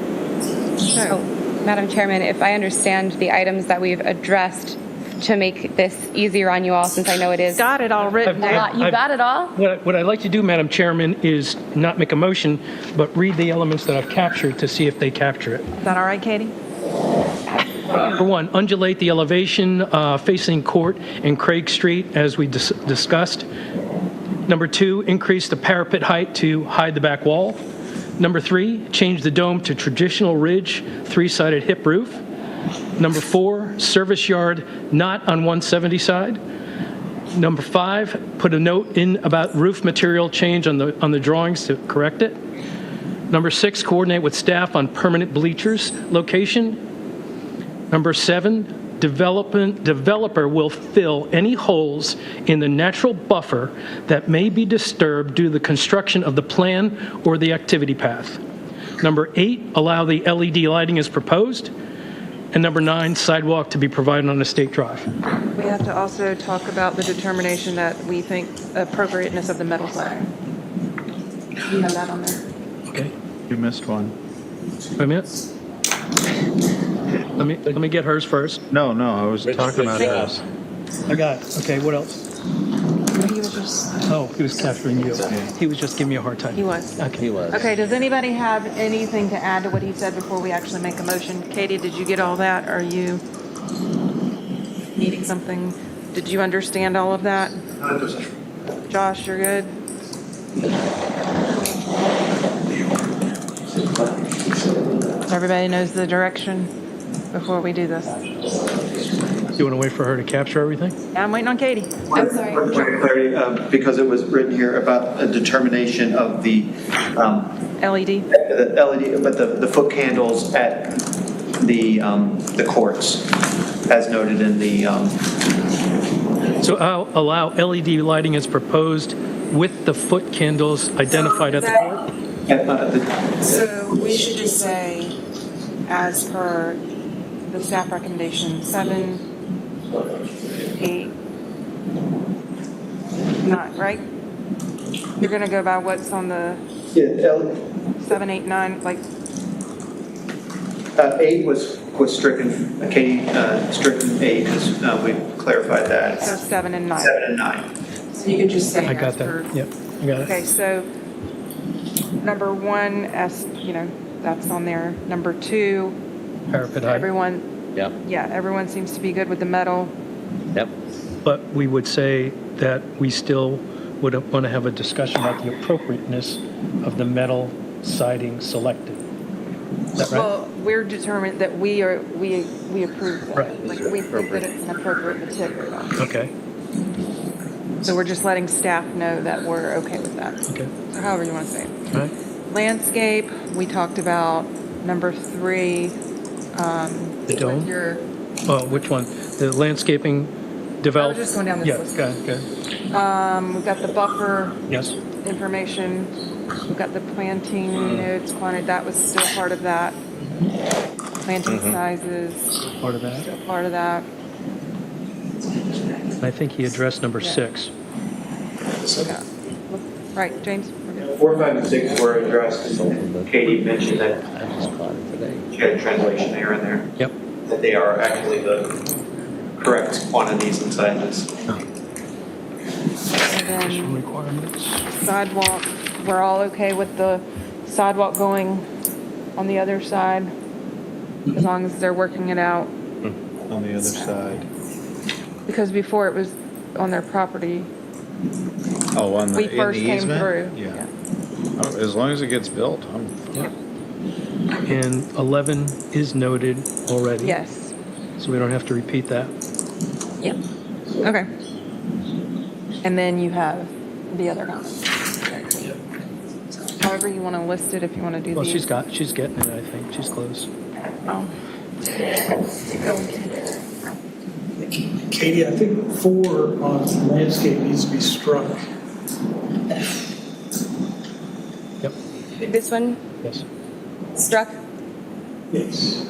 A: So,
M: Madam Chairman, if I understand the items that we've addressed to make this easier on you all, since I know it is.
A: Got it all written down.
M: You got it all?
F: What I'd like to do, Madam Chairman, is not make a motion, but read the elements that I've captured to see if they capture it.
A: Is that all right, Katie?
F: Number one, undulate the elevation facing Court and Craig Street, as we discussed. Number two, increase the parapet height to hide the back wall. Number three, change the dome to traditional ridge, three-sided hip roof. Number four, service yard not on 170 side. Number five, put a note in about roof material change on the drawings to correct it. Number six, coordinate with staff on permanent bleachers location. Number seven, developer will fill any holes in the natural buffer that may be disturbed due to the construction of the plan or the activity path. Number eight, allow the LED lighting as proposed. And number nine, sidewalk to be provided on a state drive.
A: We have to also talk about the determination that we think appropriateness of the metal siding. You have that on there?
F: Okay.
D: You missed one.
F: Wait a minute. Let me get hers first.
D: No, I was talking about this.
F: I got it. Okay, what else?
A: He was just.
F: Oh, he was capturing you. He was just giving me a hard time.
A: He was.
F: Okay.
I: He was.
A: Okay, does anybody have anything to add to what he said before we actually make a motion? Katie, did you get all that? Are you needing something? Did you understand all of that? Josh, you're good? Everybody knows the direction before we do this?
F: You want to wait for her to capture everything?
A: Yeah, I'm waiting on Katie.
M: I'm sorry.
S: For clarity, because it was written here about a determination of the
A: LED.
S: LED, but the foot candles at the courts, as noted in the.
F: So I'll allow LED lighting as proposed with the foot candles identified at the court?
A: So we should just say, as per the staff recommendation, 7, 8, 9, right? You're gonna go by what's on the 7, 8, 9, like,
S: 8 was stricken, Katie stricken 8, because we clarified that.
A: so 7 and 9.
S: 7 and 9.
A: So you could just say.
F: I got
A: as
F: that.
A: per-
F: Yep, I got it.
A: Okay, so number 1, that's on there. Number 2,
F: Parapet height.
A: everyone,
I: Yep,
A: yeah, everyone seems to be good with the metal.
I: yep.
F: But we would say that we still would want to have a discussion about the appropriateness of the metal siding selected. Is that right?
A: Well, we're determined that we approve that.
F: Right.
A: Like, we think that it's an appropriate material.
F: Okay,
A: So we're just letting staff know that we're okay with that.
F: okay.
A: So however you want to say it.
F: All right.
A: Landscape, we talked about. Number 3.
F: The dome?
A: Your,
F: Oh, which one? The landscaping develop?
A: I was just going down this
F: Yeah,
A: list.
F: go ahead.
A: we've got the buffer
F: Yes,
A: information. We've got the planting notes, quantity, that was still part of that. Planting sizes,
F: part of that.
A: still part of that.
F: I think he addressed number 6.
A: Yeah. Right, James? We're good.
S: 4, 5, and 6 were addressed. Katie mentioned that
I: I just caught it today.
S: she had a translation error in there.
F: Yep.
S: That they are actually the correct quantities and sizes.
A: And then
F: Requirements.
A: sidewalk, we're all okay with the sidewalk going on the other side? As long as they're working it out?
D: On the other side.
A: Because before it was on their property.
D: Oh, on
A: We first came
D: easement?
A: through.
D: Yeah. As long as it gets built,
F: And 11 is noted already.
A: Yes.
F: So we don't have to repeat that.
A: Yeah. Okay. And then you have the other comments. However you want to list it, if you want to do
F: Well,
A: these.
F: she's getting it, I think. She's close.
A: Oh.
T: Katie, I think 4 on landscape needs to be struck.
F: Yep.
M: This one
F: Yes.
M: struck?
T: Yes.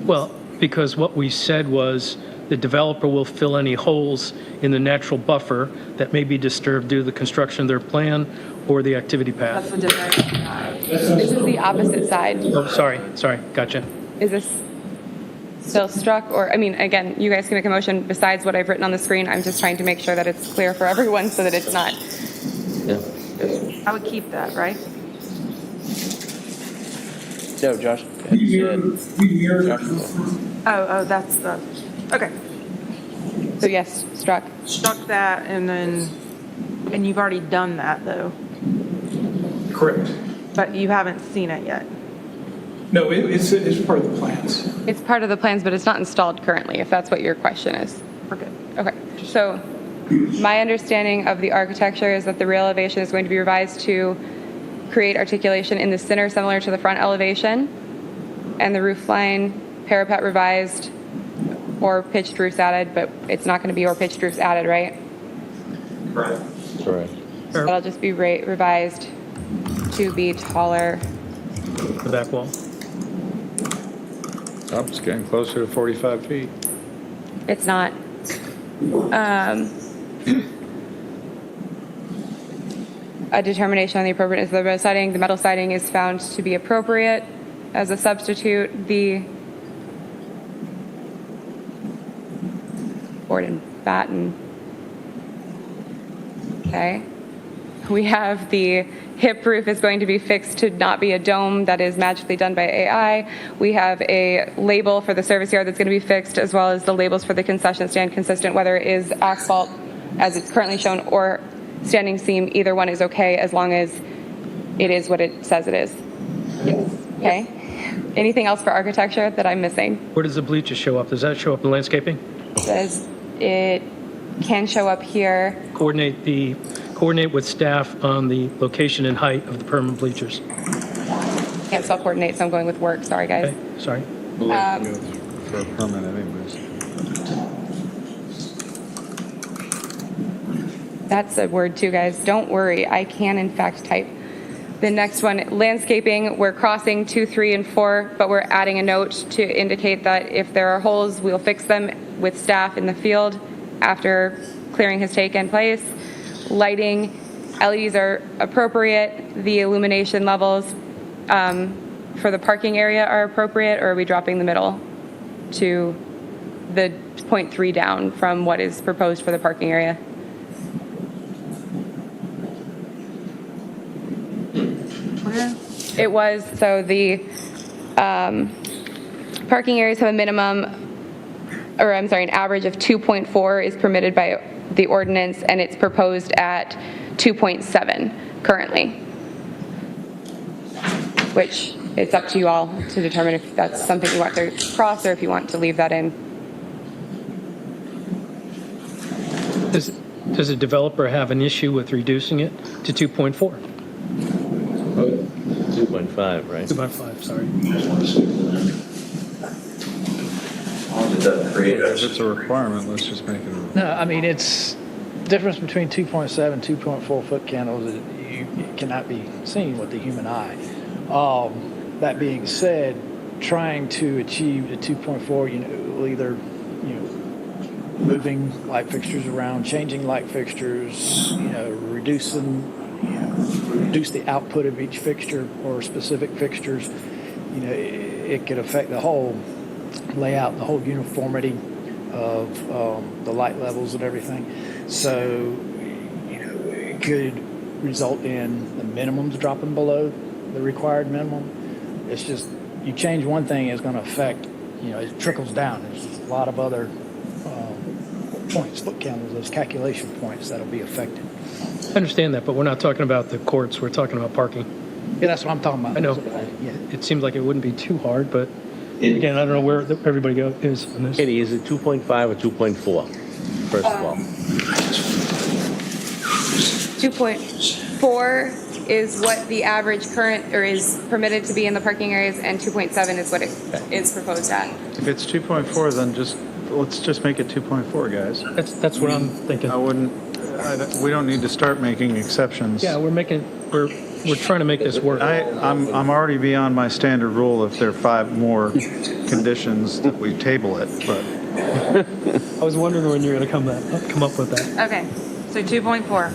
F: Well, because what we said was the developer will fill any holes in the natural buffer that may be disturbed due to the construction of their plan or the activity
A: That's
F: path.
A: the difference.
M: This is the opposite side.
F: Oh, sorry, gotcha.
M: Is this still struck? Or, I mean, again, you guys can make a motion besides what I've written on the screen. I'm just trying to make sure that it's clear for everyone so that it's not.
A: I would keep that, right?
H: No, Josh,
A: Oh, that's the, okay.
M: So yes, struck.
A: Struck that and you've already done that though,
T: Correct.
A: but you haven't seen it yet.
T: No, it's part of the plans.
M: It's part of the plans, but it's not installed currently, if that's what your question is.
A: Okay.
M: Okay, so my understanding of the architecture is that the rear elevation is going to be revised to create articulation in the center similar to the front elevation, and the roof line parapet revised or pitched roofs added, but it's not going to be or pitched roofs added, right?
T: Correct.
I: Correct.
M: That'll just be revised to be taller.
F: The back wall.
D: Oh, it's getting closer to 45 feet.
M: It's not. A determination on the appropriateness of the metal siding. The metal siding is found to be appropriate as a substitute. The board and batten. Okay. We have the hip roof is going to be fixed to not be a dome that is magically done by AI. We have a label for the service yard that's going to be fixed, as well as the labels for the concession stand consistent, whether it is asphalt as it's currently shown or standing seam. Either one is okay as long as it is what it says it is. Yes. Okay. Anything else for architecture that I'm missing?
F: Where does the bleachers show up? Does that show up in landscaping?
M: It can show up here.
F: Coordinate with staff on the location and height of the permanent bleachers.
M: Can't spell coordinate, so I'm going with work. Sorry, guys.
F: Okay, sorry.
D: For a permit anyways.
M: That's a word too, guys. Don't worry. I can, in fact, type. The next one, landscaping, we're crossing 2, 3, and 4, but we're adding a note to indicate that if there are holes, we'll fix them with staff in the field after clearing has taken place. Lighting, LEDs are appropriate. The illumination levels for the parking area are appropriate, or are we dropping the middle to the 0.3 down from what is proposed for the parking area? It was, so the parking areas have a minimum, or I'm sorry, an average of 2.4 is permitted by the ordinance, and it's proposed at 2.7 currently, which it's up to you all to determine if that's something you want to cross or if you want to leave that in.
F: Does a developer have an issue with reducing it to 2.4?
I: 2.5, right?
F: 2.5, sorry.
D: If it's a requirement, let's just make it a
R: No, I mean, it's difference between 2.7 and 2.4 foot candles that it cannot be seen with the human eye. That being said, trying to achieve the 2.4, will either, moving light fixtures around, changing light fixtures, reduce the output of each fixture or specific fixtures. It could affect the whole layout, the whole uniformity of the light levels and everything. So, it could result in the minimums dropping below the required minimum. It's just, you change one thing, it's going to affect, it trickles down. There's a lot of other points, foot candles, those calculation points that'll be affected.
F: I understand that, but we're not talking about the courts, we're talking about parking.
R: Yeah, that's what I'm talking about.
F: I know.
R: Yeah.
F: It seems like it wouldn't be too hard, but again, I don't know where everybody is on this.
I: Katie, is it 2.5 or 2.4? First of all.
M: 2.4 is what the average current, or is permitted to be in the parking areas, and 2.7 is what it is proposed at.
D: If it's 2.4, then let's just make it 2.4, guys.
F: That's what I'm thinking.
D: We don't need to start making exceptions.
F: Yeah, we're trying to make this work.
D: I'm already beyond my standard rule if there are 5 more conditions that we table it, but.
F: I was wondering when you were going to come up with that.
A: Okay, so 2.4.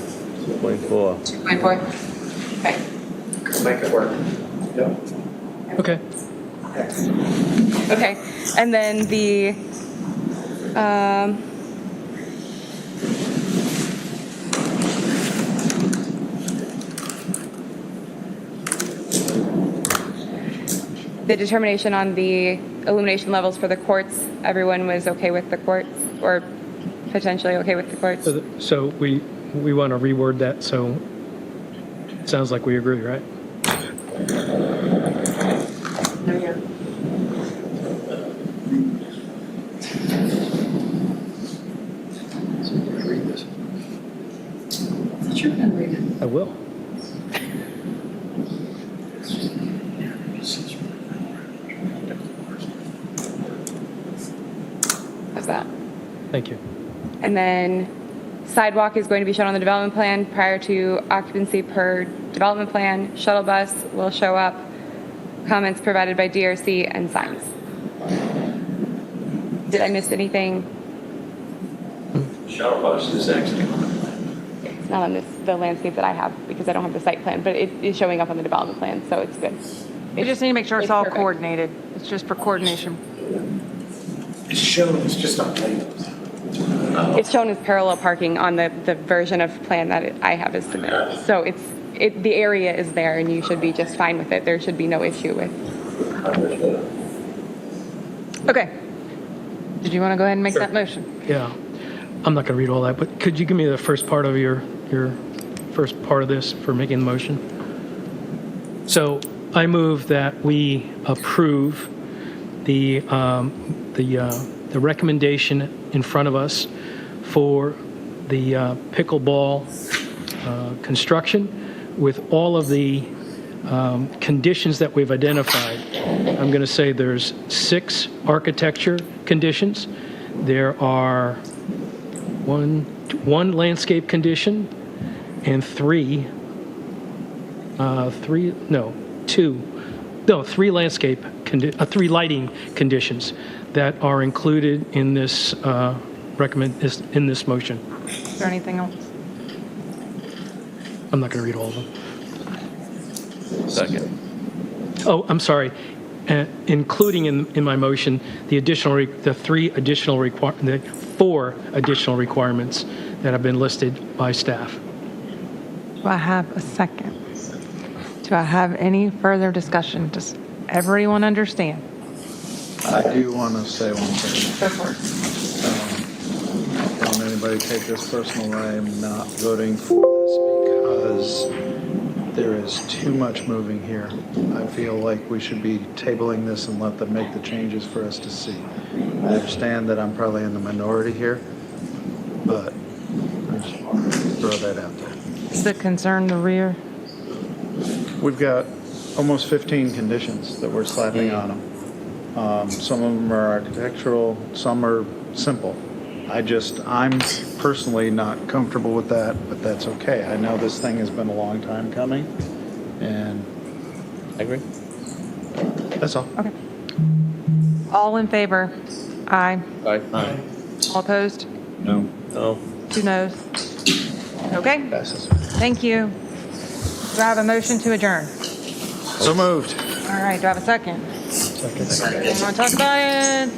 I: 2.4.
M: 2.4. Okay.
S: Make it work.
F: Okay.
M: Okay, and then the The determination on the illumination levels for the courts, everyone was okay with the courts, or potentially okay with the courts?
F: So we want to reword that, so it sounds like we agree, right? I will.
M: How's that?
F: Thank you.
M: And then sidewalk is going to be shown on the development plan prior to occupancy per development plan. Shuttle bus will show up. Comments provided by DRC and signs. Did I miss anything?
O: Shuttle bus is actually on the plan.
M: It's not on the landscape that I have because I don't have the site plan, but it is showing up on the development plan, so it's good.
A: We just need to make sure it's all
M: perfect.
A: coordinated. It's just for coordination.
T: It's shown, it's just not labeled.
M: It's shown as parallel parking on the version of plan that I have is submitted. So the area is there and you should be just fine with it. There should be no issue with.
A: Okay. Did you want to go ahead and make that motion?
F: Yeah. I'm not going to read all that, but could you give me the first part of your first part of this for making the motion? So I move that we approve the recommendation in front of us for the pickleball construction with all of the conditions that we've identified. I'm going to say there's 6 architecture conditions. There are one landscape condition and three lighting conditions that are included in this in this motion.
A: Is there anything else?
F: I'm not going to read all of them.
H: Second.
F: Oh, I'm sorry. Including in my motion the four additional requirements that have been listed by staff.
A: Do I have a second? Do I have any further discussion? Does everyone understand?
D: I do want to say one thing.
A: Go for it.
D: Don't anybody take this personal. I am not voting for this because there is too much moving here. I feel like we should be tabling this and let them make the changes for us to see. I understand that I'm probably in the minority here, but I just want to throw that out there.
A: Does it concern the rear?
D: We've got almost 15 conditions that we're slapping on them. Some of them are architectural, some are simple. I'm personally not comfortable with that, but that's okay. I know this thing has been a long time coming, and
H: I agree.
D: That's all.
A: Okay. All in favor? Aye.
H: Aye.
A: All opposed?
D: No.
H: No.
A: 2 noes. Okay.
D: Passes.
A: Thank you. Do I have a motion to adjourn?
D: So moved.
A: All right. Do I have a second?
F: Second.
A: You want to talk about it?